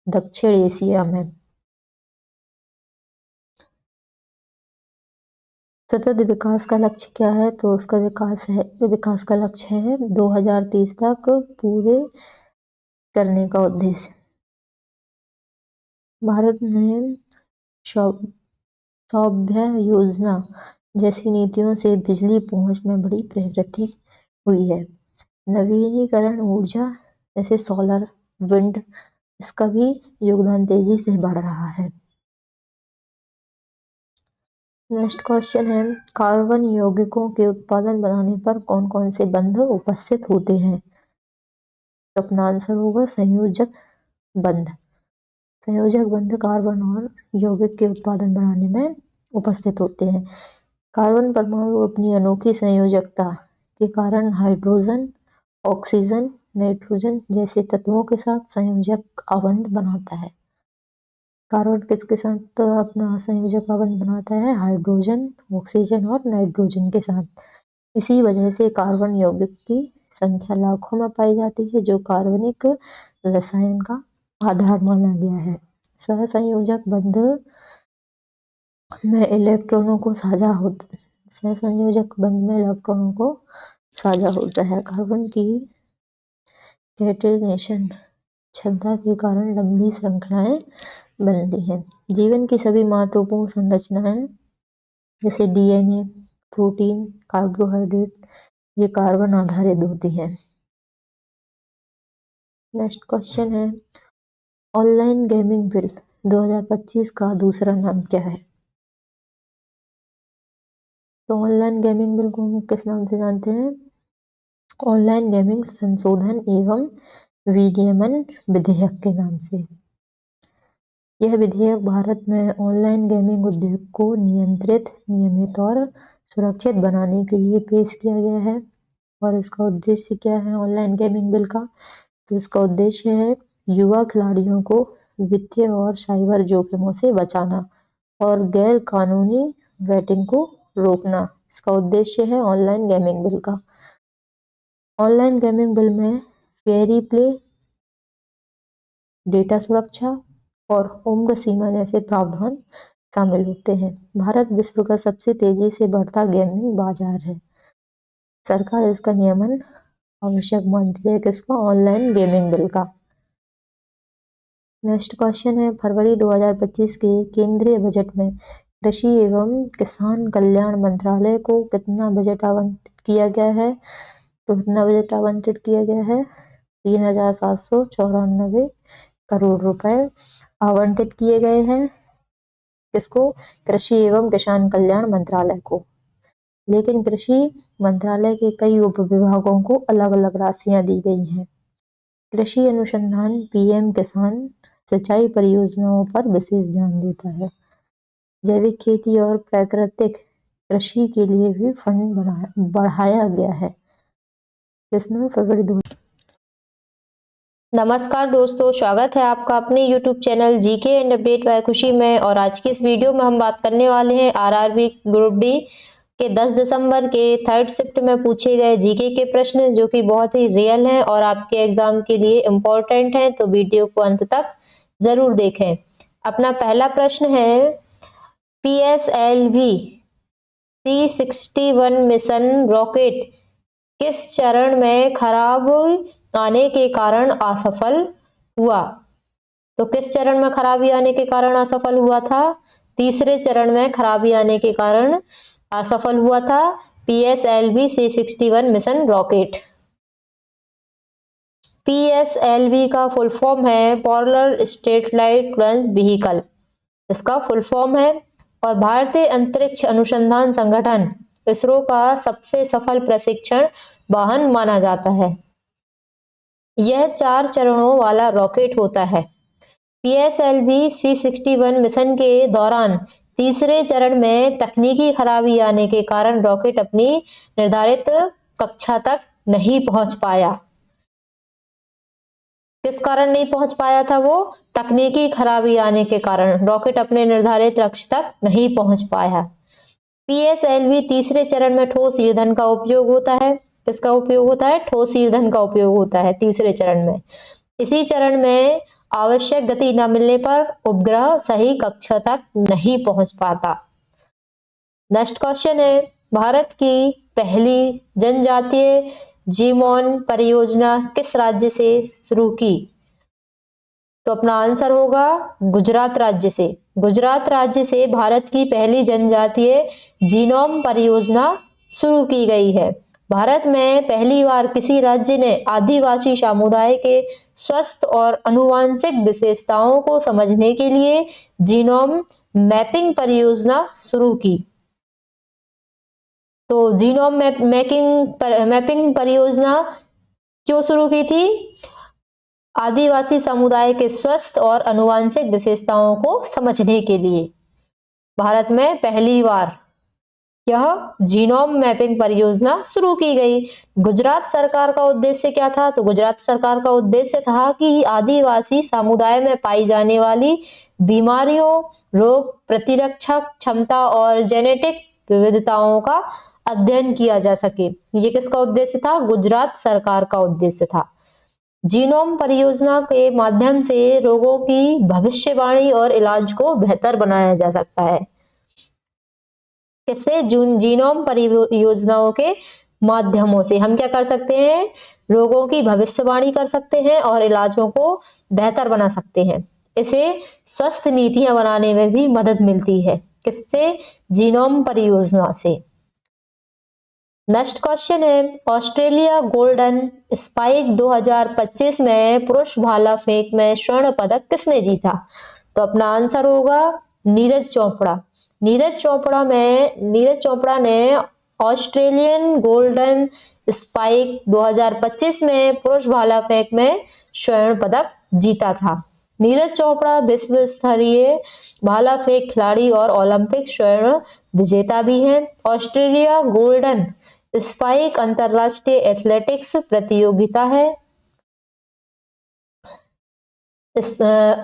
दक्षिण एशिया में। सतत विकास का लक्ष्य क्या है? तो उसका विकास का लक्ष्य है 2030 तक पूरे करने का उद्देश्य। भारत में सौभाग्य योजना जैसी नीतियों से बिजली पहुंच में बड़ी प्रगति हुई है। नवीनीकरण ऊर्जा जैसे सोलर, विंड, इसका भी योगदान तेजी से बढ़ रहा है। नेक्स्ट क्वेश्चन है, कार्बन यौगिकों के उत्पादन बनाने पर कौन कौन से बंध उपस्थित होते हैं? तो अपना आंसर होगा संयोजक बंध। संयोजक बंध कार्बन और यौगिक के उत्पादन बनाने में उपस्थित होते हैं। कार्बन परमाणु अपनी अनोखी संयोजकता के कारण हाइड्रोजन, ऑक्सीजन, नाइट्रोजन जैसे तत्वों के साथ संयोजक आबंध बनाता है। कार्बन किसके साथ अपना संयोजक आबंध बनाता है? हाइड्रोजन, ऑक्सीजन और नाइट्रोजन के साथ। इसी वजह से कार्बन यौगिक की संख्या लाखों में पाई जाती है, जो कार्बनिक रसायन का आधार माना गया है। सहसंयोजक बंध में इलेक्ट्रॉनों को सहसंयोजक बंध में इलेक्ट्रॉनों को साझा होता है। कार्बन की कैटेनेशन क्षमता के कारण लंबी श्रृंखलाएं बनती हैं। जीवन की सभी महत्वपूर्ण संरचनाएं जैसे DNA, प्रोटीन, कार्बोहाइड्रेट ये कार्बन आधारित होती हैं। नेक्स्ट क्वेश्चन है, ऑनलाइन गेमिंग बिल 2025 का दूसरा नाम क्या है? तो ऑनलाइन गेमिंग बिल को हम किस नाम से जानते हैं? ऑनलाइन गेमिंग संशोधन एवं विनियमन विधेयक के नाम से। यह विधेयक भारत में ऑनलाइन गेमिंग उद्योग को नियंत्रित, नियमित और सुरक्षित बनाने के लिए पेश किया गया है। और इसका उद्देश्य क्या है ऑनलाइन गेमिंग बिल का? तो इसका उद्देश्य है युवा खिलाड़ियों को वित्तीय और साइबर जोखिमों से बचाना और गैर कानूनी बैटिंग को रोकना। इसका उद्देश्य है ऑनलाइन गेमिंग बिल का। ऑनलाइन गेमिंग बिल में फेयर प्ले, डेटा सुरक्षा और उम्र सीमा जैसे प्रावधान शामिल होते हैं। भारत विश्व का सबसे तेजी से बढ़ता गेमिंग बाजार है। सरकार इसका नियमन आवश्यक मानती है। किसका? ऑनलाइन गेमिंग बिल का। नेक्स्ट क्वेश्चन है, फरवरी 2025 के केंद्रीय बजट में कृषि एवं किसान कल्याण मंत्रालय को कितना बजट आवंटित किया गया है? तो कितना बजट आवंटित किया गया है? 3,794 करोड़ रुपए आवंटित किए गए हैं। किसको? कृषि एवं किसान कल्याण मंत्रालय को। लेकिन कृषि मंत्रालय के कई उप विभागों को अलग अलग राशियां दी गई हैं। कृषि अनुसंधान PM किसान सिंचाई परियोजनाओं पर विशेष ध्यान देता है। जैविक खेती और प्राकृतिक कृषि के लिए भी फंड बढ़ाया गया है। इसमें फरवरी 2000। नमस्कार दोस्तों, स्वागत है आपका अपने YouTube channel GK and update bye खुशी में। और आज की इस वीडियो में हम बात करने वाले हैं RRB ग्रुप D के 10 दिसंबर के थर्ड शिफ्ट में पूछे गए GK के प्रश्न, जो कि बहुत ही रियल हैं और आपके एग्जाम के लिए इम्पोर्टेंट हैं। तो वीडियो को अंत तक जरूर देखें। अपना पहला प्रश्न है, PSLV C61 मिशन रॉकेट किस चरण में खराब आने के कारण असफल हुआ? तो किस चरण में खराबी आने के कारण असफल हुआ था? तीसरे चरण में खराबी आने के कारण असफल हुआ था PSLV C61 mission rocket. PSLV का फुल फॉर्म है पोलर सैटेलाइट लॉन्च व्हीकल, इसका फुल फॉर्म है। और भारतीय अंतरिक्ष अनुसंधान संगठन इसरो का सबसे सफल प्रशिक्षण वाहन माना जाता है। यह 4 चरणों वाला रॉकेट होता है। PSLV C61 मिशन के दौरान तीसरे चरण में तकनीकी खराबी आने के कारण रॉकेट अपनी निर्धारित कक्षा तक नहीं पहुंच पाया। किस कारण नहीं पहुंच पाया था वो? तकनीकी खराबी आने के कारण रॉकेट अपने निर्धारित लक्ष्य तक नहीं पहुंच पाया। PSLV तीसरे चरण में ठोस ईंधन का उपयोग होता है। किसका उपयोग होता है? ठोस ईंधन का उपयोग होता है तीसरे चरण में। इसी चरण में आवश्यक गति न मिलने पर उपग्रह सही कक्षा तक नहीं पहुंच पाता। नेक्स्ट क्वेश्चन है, भारत की पहली जनजातीय जीमॉन परियोजना किस राज्य से शुरू की? तो अपना आंसर होगा गुजरात राज्य से। गुजरात राज्य से भारत की पहली जनजातीय जीनोम परियोजना शुरू की गई है। भारत में पहली बार किसी राज्य ने आदिवासी समुदाय के स्वास्थ्य और आनुवंशिक विशेषताओं को समझने के लिए जीनोम मैपिंग परियोजना शुरू की। तो जीनोम मैपिंग परियोजना क्यों शुरू की थी? आदिवासी समुदाय के स्वास्थ्य और आनुवंशिक विशेषताओं को समझने के लिए भारत में पहली बार यह जीनोम मैपिंग परियोजना शुरू की गई। गुजरात सरकार का उद्देश्य क्या था? तो गुजरात सरकार का उद्देश्य था कि आदिवासी समुदाय में पाई जाने वाली बीमारियों, रोग प्रतिरक्षक क्षमता और जेनेटिक विविधताओं का अध्ययन किया जा सके। ये किसका उद्देश्य था? गुजरात सरकार का उद्देश्य था। जीनोम परियोजना के माध्यम से रोगों की भविष्यवाणी और इलाज को बेहतर बनाया जा सकता है। किससे? जीनोम परियोजनाओं के माध्यमों से हम क्या कर सकते हैं? रोगों की भविष्यवाणी कर सकते हैं और इलाजों को बेहतर बना सकते हैं। इसे स्वस्थ नीतियां बनाने में भी मदद मिलती है। किससे? जीनोम परियोजना से। नेक्स्ट क्वेश्चन है, ऑस्ट्रेलिया गोल्डन स्पाइक 2025 में पुरुष भाला फेंक में स्वर्ण पदक किसने जीता? तो अपना आंसर होगा नीरज चोपड़ा। नीरज चोपड़ा ने ऑस्ट्रेलियन गोल्डन स्पाइक 2025 में पुरुष भाला फेंक में स्वर्ण पदक जीता था। नीरज चोपड़ा विश्व स्तरीय भाला फेंक खिलाड़ी और ओलंपिक स्वर्ण विजेता भी हैं। ऑस्ट्रेलिया गोल्डन स्पाइक अंतरराष्ट्रीय एथलेटिक्स प्रतियोगिता है।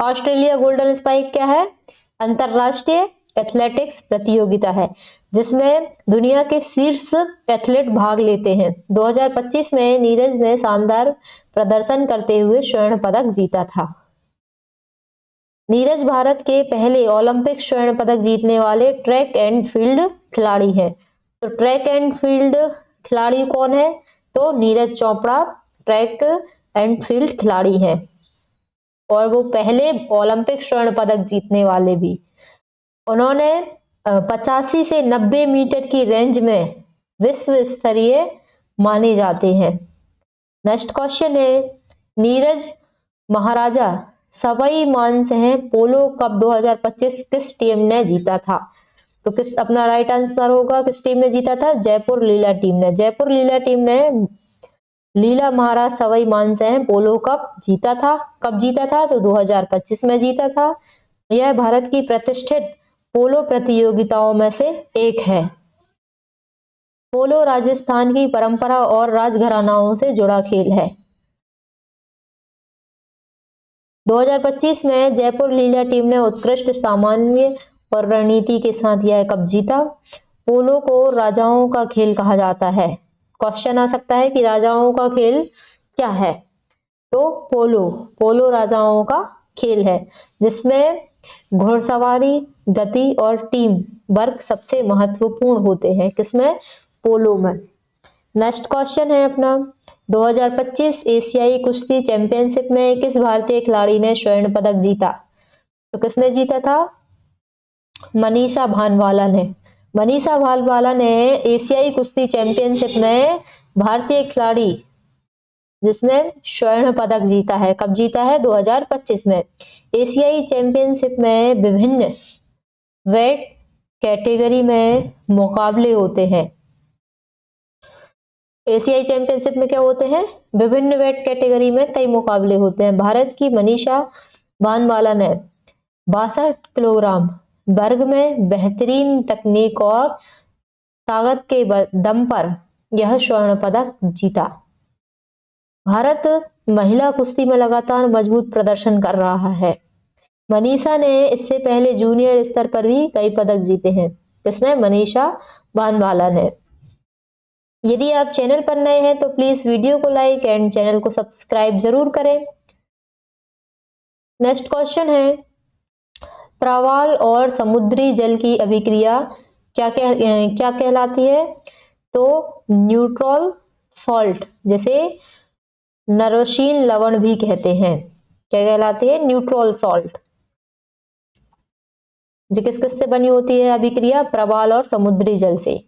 ऑस्ट्रेलिया गोल्डन स्पाइक क्या है? अंतरराष्ट्रीय एथलेटिक्स प्रतियोगिता है जिसमें दुनिया के शीर्ष एथलीट भाग लेते हैं। 2025 में नीरज ने शानदार प्रदर्शन करते हुए स्वर्ण पदक जीता था। नीरज भारत के पहले ओलंपिक स्वर्ण पदक जीतने वाले ट्रैक एंड फील्ड खिलाड़ी हैं। तो ट्रैक एंड फील्ड खिलाड़ी कौन है? तो Neeraj Chopra track and field खिलाड़ी हैं और वो पहले ओलंपिक स्वर्ण पदक जीतने वाले भी। उन्होंने 85 से 90 मीटर की रेंज में विश्व स्तरीय माने जाते हैं। नेक्स्ट क्वेश्चन है, नीरज महाराजा सवाई मानसिंह पोलो कप 2025 किस टीम ने जीता था? तो किस अपना राइट आंसर होगा किस टीम ने जीता था? जयपुर लीला टीम ने। जयपुर लीला टीम ने लीला महाराज सवाई मानसिंह पोलो कप जीता था। कब जीता था? तो 2025 में जीता था। यह भारत की प्रतिष्ठित पोलो प्रतियोगिताओं में से एक है। पोलो राजस्थान की परंपरा और राजघरानाओं से जुड़ा खेल है। 2025 में जयपुर लीला टीम ने उत्कृष्ट सामान्य और रणनीति के साथ यह कप जीता। पोलो को राजाओं का खेल कहा जाता है। क्वेश्चन आ सकता है कि राजाओं का खेल क्या है? तो पोलो राजाओं का खेल है जिसमें घुड़सवारी, गति और टीम वर्क सबसे महत्वपूर्ण होते हैं। किसमें? पोलो में। नेक्स्ट क्वेश्चन है अपना, 2025 एशियाई कुश्ती चैंपियनशिप में किस भारतीय खिलाड़ी ने स्वर्ण पदक जीता? तो किसने जीता था? मनीषा भानवाला ने। मनीषा भानवाला ने एशियाई कुश्ती चैंपियनशिप में भारतीय खिलाड़ी जिसने स्वर्ण पदक जीता है, कब जीता है? 2025 में। एशियाई चैंपियनशिप में विभिन्न वेट कैटेगरी में मुकाबले होते हैं। एशियाई चैंपियनशिप में क्या होते हैं? विभिन्न वेट कैटेगरी में कई मुकाबले होते हैं। भारत की मनीषा भानवाला ने 62 किलोग्राम वर्ग में बेहतरीन तकनीक और ताकत के दम पर यह स्वर्ण पदक जीता। भारत महिला कुश्ती में लगातार मजबूत प्रदर्शन कर रहा है। मनीषा ने इससे पहले जूनियर स्तर पर भी कई पदक जीते हैं। किसने? मनीषा भानवाला ने। यदि आप चैनल पर नए हैं तो प्लीज वीडियो को लाइक एंड चैनल को सब्सक्राइब जरूर करें। नेक्स्ट क्वेश्चन है, प्रवाल और समुद्री जल की अभिक्रिया क्या कहलाती है? तो न्यूट्रल सॉल्ट, जैसे नरसीन लवण भी कहते हैं, क्या कहलाती है? Neutral salt. जो किस किस से बनी होती है अभिक्रिया? प्रवाल और समुद्री जल से।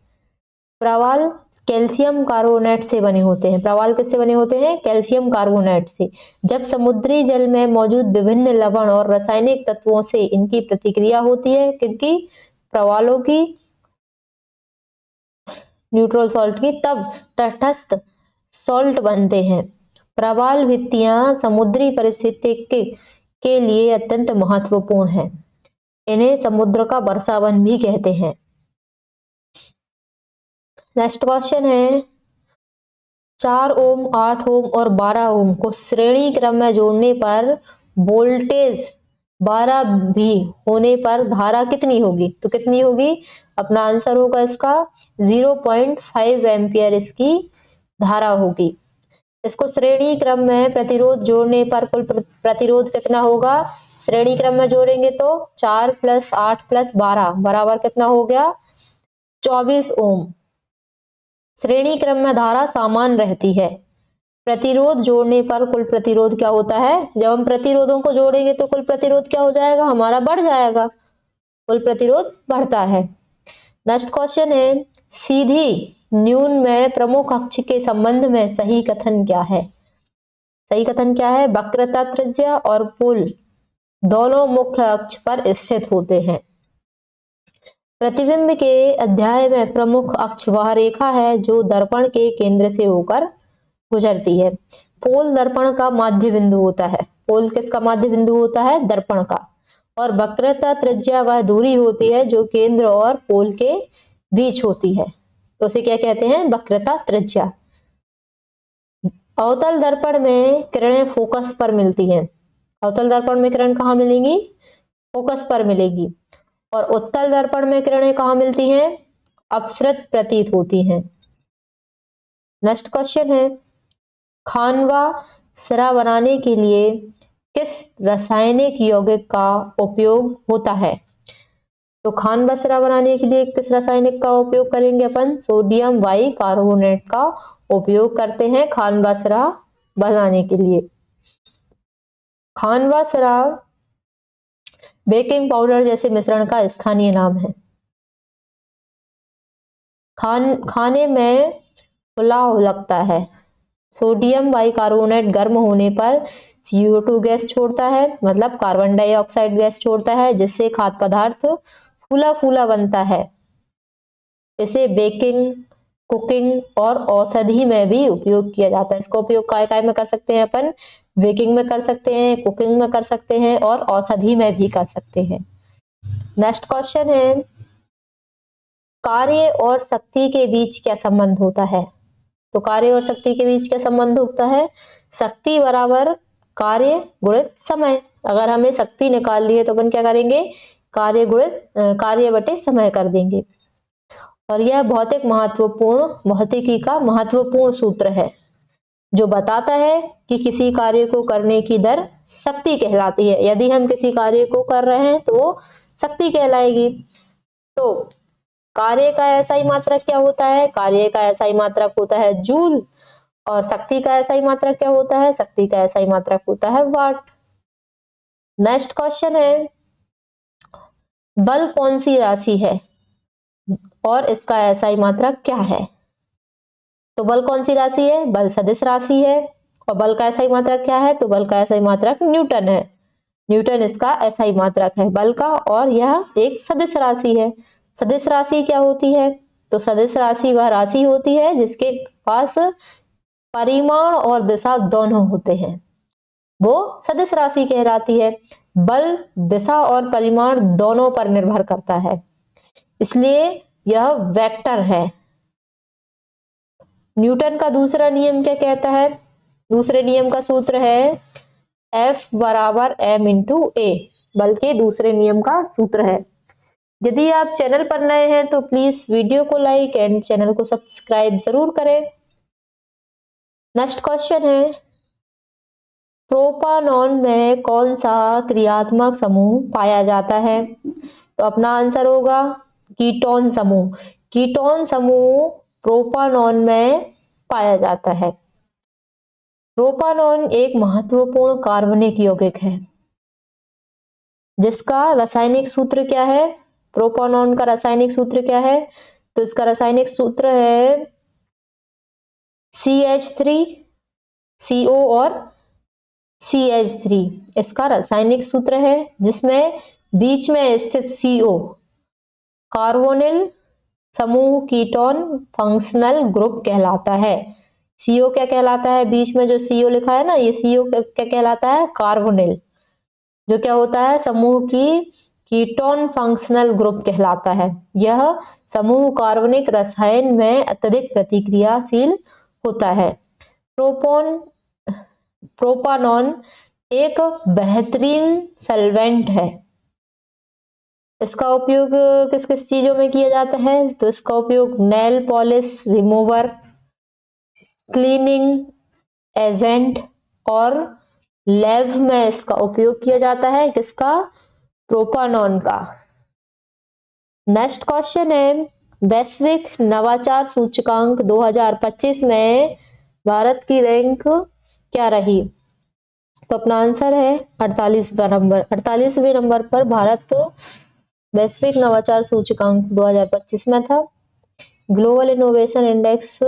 प्रवाल कैल्शियम कार्बोनेट से बने होते हैं। प्रवाल किससे बने होते हैं? कैल्शियम कार्बोनेट से। जब समुद्री जल में मौजूद विभिन्न लवण और रासायनिक तत्वों से इनकी प्रतिक्रिया होती है, क्योंकि प्रवालों की, न्यूट्रल सॉल्ट की, तब तटस्थ सॉल्ट बनते हैं। प्रवाल भित्तियां समुद्री परिस्थिति के लिए अत्यंत महत्वपूर्ण है। इन्हें समुद्र का वर्षावन भी कहते हैं। नेक्स्ट क्वेश्चन है, 4 ओम, 8 ओम और 12 ओम को श्रेणी क्रम में जोड़ने पर वोल्टेज 12 भी होने पर धारा कितनी होगी? तो कितनी होगी? अपना आंसर होगा इसका 0.5 एम्पियर इसकी धारा होगी। इसको श्रेणी क्रम में प्रतिरोध जोड़ने पर कुल प्रतिरोध कितना होगा? श्रेणी क्रम में जोड़ेंगे तो 4 + 8 + 12 बराबर कितना हो गया? 24 ओम। श्रेणी क्रम में धारा समान रहती है। प्रतिरोध जोड़ने पर कुल प्रतिरोध क्या होता है? जब हम प्रतिरोधों को जोड़ेंगे तो कुल प्रतिरोध क्या हो जाएगा? हमारा बढ़ जाएगा, कुल प्रतिरोध बढ़ता है। नेक्स्ट क्वेश्चन है, सीधी न्यून में प्रमुख अक्ष के संबंध में सही कथन क्या है? सही कथन क्या है? वक्रता, त्रिज्या और पोल दोनों मुख्य अक्ष पर स्थित होते हैं। प्रतिबिंब के अध्याय में प्रमुख अक्ष वह रेखा है जो दर्पण के केंद्र से होकर गुजरती है। पोल दर्पण का माध्य बिंदु होता है। पोल किसका माध्य बिंदु होता है? दर्पण का। और वक्रता, त्रिज्या वह दूरी होती है जो केंद्र और पोल के बीच होती है, तो उसे क्या कहते हैं? वक्रता, त्रिज्या। अवतल दर्पण में किरणें फोकस पर मिलती हैं। अवतल दर्पण में किरण कहाँ मिलेंगी? फोकस पर मिलेगी। और उत्तल दर्पण में किरणें कहाँ मिलती हैं? अपसृत प्रतीत होती हैं। नेक्स्ट क्वेश्चन है, खानवा सिरा बनाने के लिए किस रासायनिक यौगिक का उपयोग होता है? तो खानवा सिरा बनाने के लिए किस रासायनिक का उपयोग करेंगे अपन? सोडियम बाइकार्बोनेट का उपयोग करते हैं खानवा सिरा बनाने के लिए। खानवा सिरा बेकिंग पाउडर जैसे मिश्रण का स्थानीय नाम है। खाने में पुलाव लगता है। सोडियम बाइकार्बोनेट गर्म होने पर CO2 गैस छोड़ता है, मतलब कार्बन डाइऑक्साइड गैस छोड़ता है, जिससे खाद्य पदार्थ फूला फूला बनता है। इसे बेकिंग, कुकिंग और औषधि में भी उपयोग किया जाता है। इसका उपयोग काय में कर सकते हैं अपन? बेकिंग में कर सकते हैं, कुकिंग में कर सकते हैं और औषधि में भी कर सकते हैं। नेक्स्ट क्वेश्चन है, कार्य और शक्ति के बीच क्या संबंध होता है? तो कार्य और शक्ति के बीच क्या संबंध होता है? शक्ति बराबर कार्य गुणित समय। अगर हमें शक्ति निकालनी है तो अपन क्या करेंगे? कार्य गुणित कार्य बटे समय कर देंगे। और यह भौतिकी का महत्वपूर्ण सूत्र है जो बताता है कि किसी कार्य को करने की दर शक्ति कहलाती है। यदि हम किसी कार्य को कर रहे हैं तो वो शक्ति कहलाएगी। तो कार्य का SI मात्रक क्या होता है? कार्य का SI मात्रक होता है जूल। और शक्ति का SI मात्रक क्या होता है? शक्ति का SI मात्रक होता है वाट। नेक्स्ट क्वेश्चन है, बल कौन सी राशि है और इसका एसआई मात्रक क्या है? तो बल कौन सी राशि है? बल सदिश राशि है। और बल का एसआई मात्रक क्या है? तो बल का एसआई मात्रक न्यूटन है। न्यूटन इसका एसआई मात्रक है बल का, और यह एक सदिश राशि है। सदिश राशि क्या होती है? तो सदिश राशि वह राशि होती है जिसके पास परिमाण और दिशा दोनों होते हैं, वो सदिश राशि कहलाती है। बल दिशा और परिमाण दोनों पर निर्भर करता है, इसलिए यह वेक्टर है। न्यूटन का दूसरा नियम क्या कहता है? दूसरे नियम का सूत्र है F बराबर m इंटू ए, बल के दूसरे नियम का सूत्र है। यदि आप चैनल पर नए हैं तो प्लीज वीडियो को लाइक एंड चैनल को सब्सक्राइब जरूर करें। नेक्स्ट क्वेश्चन है, प्रोपानॉन में कौन सा क्रियात्मक समूह पाया जाता है? तो अपना आंसर होगा कीटोन समूह। कीटोन समूह प्रोपानॉन में पाया जाता है। प्रोपानॉन एक महत्वपूर्ण कार्बनिक यौगिक है जिसका रासायनिक सूत्र क्या है? प्रोपानॉन का रासायनिक सूत्र क्या है? तो इसका रासायनिक सूत्र है CH3CO और CH3, इसका रासायनिक सूत्र है, जिसमें बीच में स्थित CO कार्बोनिल समूह कीटोन फंक्शनल ग्रुप कहलाता है। CO क्या कहलाता है? बीच में जो CO लिखा है ना, ये CO क्या कहलाता है? कार्बोनिल, जो क्या होता है? समूह की कीटोन फंक्शनल ग्रुप कहलाता है। यह समूह कार्बनिक रसायन में अत्यधिक प्रतिक्रियाशील होता है। प्रोपानॉन एक बेहतरीन सॉल्वेंट है। इसका उपयोग किस किस चीजों में किया जाता है? तो इसका उपयोग nail polish remover, cleaning agent और लैब में इसका उपयोग किया जाता है। किसका? प्रोपानॉन का। नेक्स्ट क्वेश्चन है, वैश्विक नवाचार सूचकांक 2025 में भारत की रैंक क्या रही? तो अपना आंसर है 48वां नंबर। 48वें नंबर पर भारत वैश्विक नवाचार सूचकांक 2025 में था। ग्लोबल इनोवेशन इंडेक्स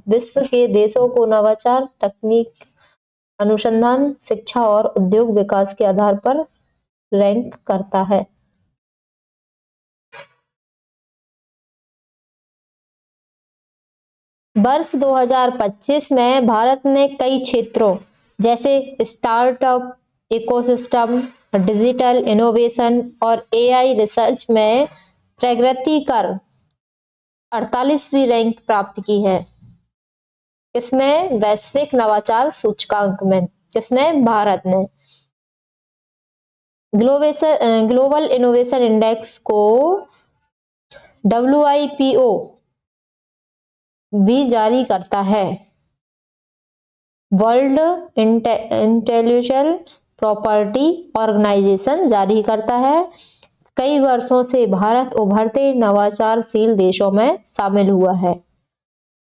विश्व के देशों को नवाचार, तकनीक, अनुसंधान, शिक्षा और उद्योग विकास के आधार पर रैंक करता है। वर्ष 2025 में भारत ने कई क्षेत्रों जैसे स्टार्टअप, इकोसिस्टम, डिजिटल इनोवेशन और AI रिसर्च में प्रगति कर 48वीं रैंक प्राप्त की है। किसमें? वैश्विक नवाचार सूचकांक में। किसने? भारत ने। ग्लोबल इनोवेशन इंडेक्स को WIPO भी जारी करता है। वर्ल्ड इंटेलेक्चुअल प्रॉपर्टी ऑर्गेनाइजेशन जारी करता है। कई वर्षों से भारत उभरते नवाचारशील देशों में शामिल हुआ है।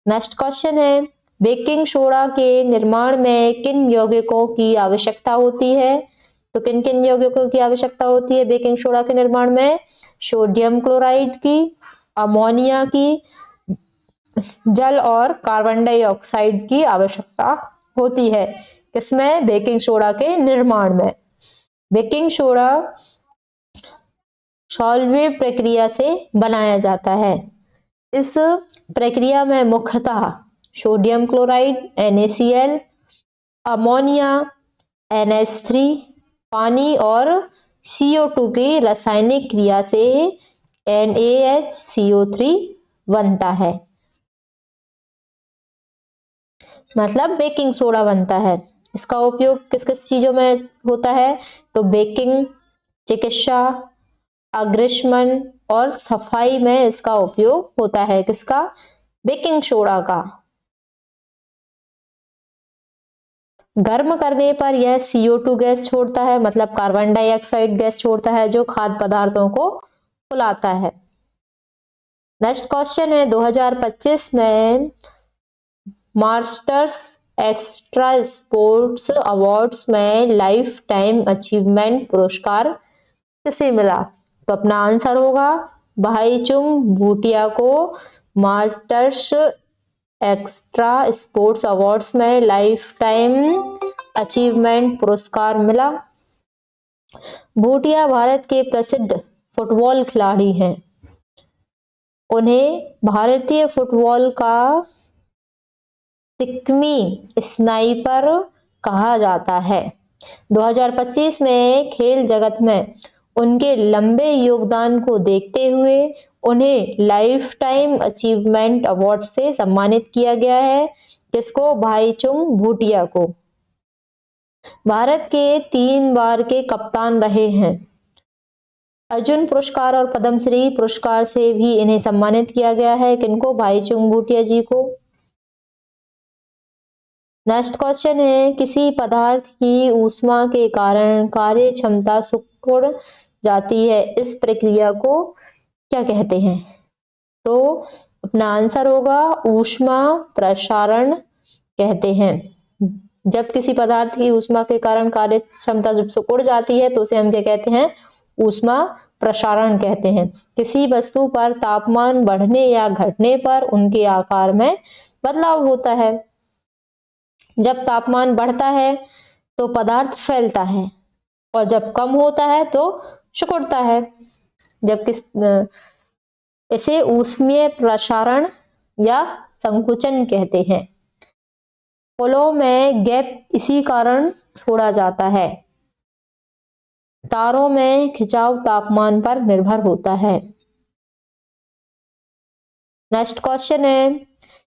नेक्स्ट क्वेश्चन है, बेकिंग सोडा के निर्माण में किन यौगिकों की आवश्यकता होती है? तो किन किन यौगिकों की आवश्यकता होती है बेकिंग सोडा के निर्माण में? सोडियम क्लोराइड की, अमोनिया की, जल और कार्बन डाइऑक्साइड की आवश्यकता होती है। किसमें? बेकिंग सोडा के निर्माण में। बेकिंग सोडा सॉल्वेंट प्रक्रिया से बनाया जाता है। इस प्रक्रिया में मुख्यतः sodium chloride NaCl, ammonia NH3, पानी और CO2 की रासायनिक क्रिया से NaHCO3 बनता है, मतलब बेकिंग सोडा बनता है। इसका उपयोग किस किस चीजों में होता है? तो बेकिंग, चिकित्सा, अग्रिशमन और सफाई में इसका उपयोग होता है। किसका? बेकिंग सोडा का। गर्म करने पर यह CO2 गैस छोड़ता है, मतलब कार्बन डाइऑक्साइड गैस छोड़ता है, जो खाद्य पदार्थों को फुलाता है। नेक्स्ट क्वेश्चन है, 2025 में मास्टर्स एक्स्ट्रा स्पोर्ट्स अवार्ड्स में लाइफ टाइम अचीवमेंट पुरस्कार किसे मिला? तो अपना आंसर होगा भाईचुंग भूटिया को मास्टर्स एक्स्ट्रा स्पोर्ट्स अवार्ड्स में लाइफ टाइम अचीवमेंट पुरस्कार मिला। भूटिया भारत के प्रसिद्ध फुटबॉल खिलाड़ी हैं। उन्हें भारतीय फुटबॉल का तिकमी स्नाइपर कहा जाता है। 2025 में खेल जगत में उनके लंबे योगदान को देखते हुए उन्हें लाइफ टाइम अचीवमेंट अवार्ड से सम्मानित किया गया है। किसको? भाईचुंग भूटिया को। भारत के 3 बार के कप्तान रहे हैं। अर्जुन पुरस्कार और पद्मश्री पुरस्कार से भी इन्हें सम्मानित किया गया है। किनको? भाईचुंग भूटिया जी को। नेक्स्ट क्वेश्चन है, किसी पदार्थ की ऊष्मा के कारण कार्य क्षमता सिकुड़ जाती है, इस प्रक्रिया को क्या कहते हैं? तो अपना आंसर होगा ऊष्मा प्रसारण कहते हैं। जब किसी पदार्थ की ऊष्मा के कारण कार्य क्षमता जब सिकुड़ जाती है तो उसे हम क्या कहते हैं? ऊष्मा प्रसारण कहते हैं। किसी वस्तु पर तापमान बढ़ने या घटने पर उनके आकार में बदलाव होता है। जब तापमान बढ़ता है तो पदार्थ फैलता है और जब कम होता है तो सिकुड़ता है। इसे ऊष्मीय प्रसारण या संकुचन कहते हैं। पुलों में गैप इसी कारण छोड़ा जाता है। तारों में खिंचाव तापमान पर निर्भर होता है। नेक्स्ट क्वेश्चन है,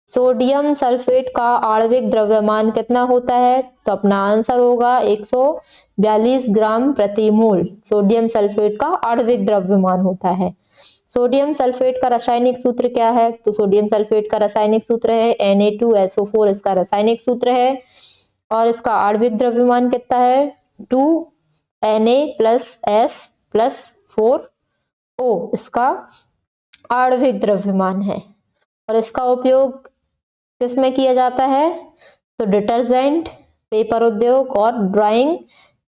सोडियम सल्फेट का आणविक द्रव्यमान कितना होता है? तो अपना आंसर होगा 142 ग्राम प्रति मोल सोडियम सल्फेट का आणविक द्रव्यमान होता है। सोडियम सल्फेट का रासायनिक सूत्र क्या है? तो सोडियम सल्फेट का रासायनिक सूत्र है Na2SO4, इसका रासायनिक सूत्र है। और इसका आणविक द्रव्यमान कितना है? 2Na+S+4O इसका आणविक द्रव्यमान है। और इसका उपयोग किसमें किया जाता है? तो डिटर्जेंट, पेपर उद्योग और ड्राइंग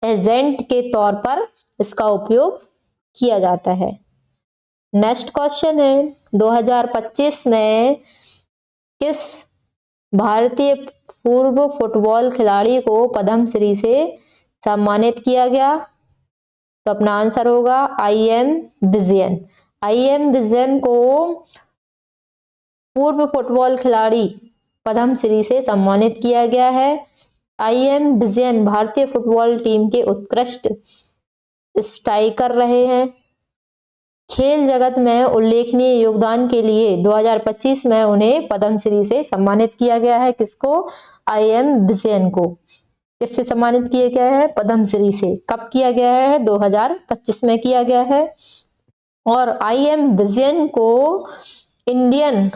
एजेंट के तौर पर इसका उपयोग किया जाता है। नेक्स्ट क्वेश्चन है, 2025 में किस भारतीय पूर्व फुटबॉल खिलाड़ी को पद्मश्री से सम्मानित किया गया? तो अपना आंसर होगा IM विजयन। IM विजयन को पूर्व फुटबॉल खिलाड़ी पद्मश्री से सम्मानित किया गया है। IM विजयन भारतीय फुटबॉल टीम के उत्कृष्ट स्ट्राइकर रहे हैं। खेल जगत में उल्लेखनीय योगदान के लिए 2025 में उन्हें पद्मश्री से सम्मानित किया गया है। किसको? IM विजयन को। किससे सम्मानित किया गया है? पद्मश्री से। कब किया गया है? 2025 में किया गया है। और IM विजयन को इंडियन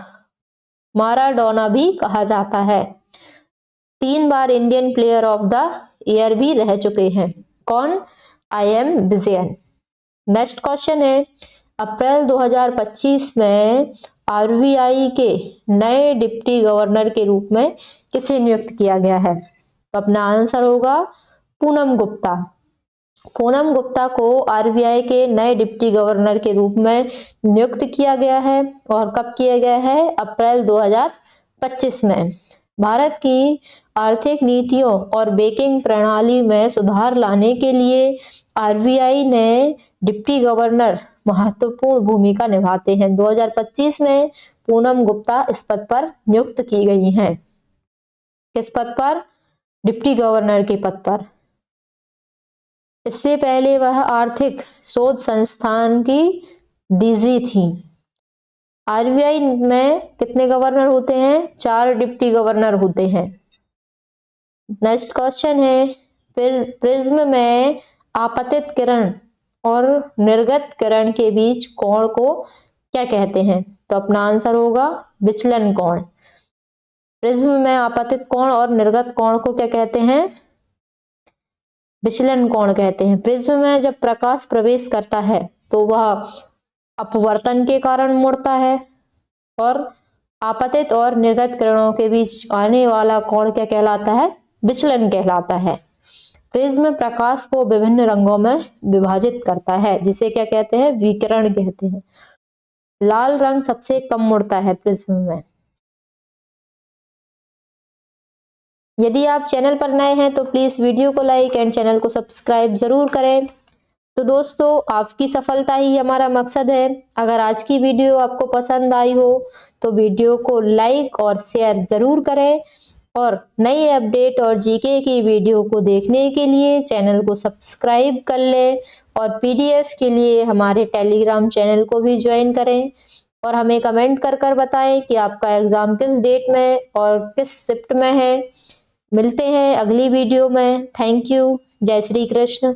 माराडोना भी कहा जाता है। 3 बार Indian player of the year भी रह चुके हैं। कौन? IM विजयन। नेक्स्ट क्वेश्चन है, अप्रैल 2025 में RBI के नए डिप्टी गवर्नर के रूप में किसे नियुक्त किया गया है? तो अपना आंसर होगा पूनम गुप्ता। पूनम गुप्ता को RBI के नए डिप्टी गवर्नर के रूप में नियुक्त किया गया है। और कब किया गया है? अप्रैल 2025 में। भारत की आर्थिक नीतियों और बैंकिंग प्रणाली में सुधार लाने के लिए RBI ने डिप्टी गवर्नर महत्वपूर्ण भूमिका निभाते हैं। 2025 में पूनम गुप्ता इस पद पर नियुक्त की गई हैं। किस पद पर? डिप्टी गवर्नर के पद पर। इससे पहले वह आर्थिक शोध संस्थान की DG थी। RBI में कितने गवर्नर होते हैं? 4 डिप्टी गवर्नर होते हैं। नेक्स्ट क्वेश्चन है, फिर प्रिज्म में आपतित किरण और निर्गत किरण के बीच कोण को क्या कहते हैं? तो अपना आंसर होगा विचलन कोण। प्रिज्म में आपतित कोण और निर्गत कोण को क्या कहते हैं? विचलन कोण कहते हैं। प्रिज्म में जब प्रकाश प्रवेश करता है तो वह अपवर्तन के कारण मुड़ता है और आपतित और निर्गत किरणों के बीच आने वाला कोण क्या कहलाता है? विचलन कहलाता है। प्रिज्म प्रकाश को विभिन्न रंगों में विभाजित करता है जिसे क्या कहते हैं? विकिरण कहते हैं। लाल रंग सबसे कम मुड़ता है प्रिज्म में। यदि आप चैनल पर नए हैं तो प्लीज वीडियो को लाइक एंड चैनल को सब्सक्राइब जरूर करें। तो दोस्तों, आपकी सफलता ही हमारा मकसद है। अगर आज की वीडियो आपको पसंद आई हो तो वीडियो को लाइक और शेयर जरूर करें, और नई अपडेट और जीके की वीडियो को देखने के लिए चैनल को सब्सक्राइब कर लें, और पीडीएफ के लिए हमारे टेलीग्राम चैनल को भी ज्वाइन करें, और हमें कमेंट कर कर बताएं कि आपका एग्जाम किस डेट में और किस शिफ्ट में है। मिलते हैं अगली वीडियो में। Thank you. जय श्री कृष्ण।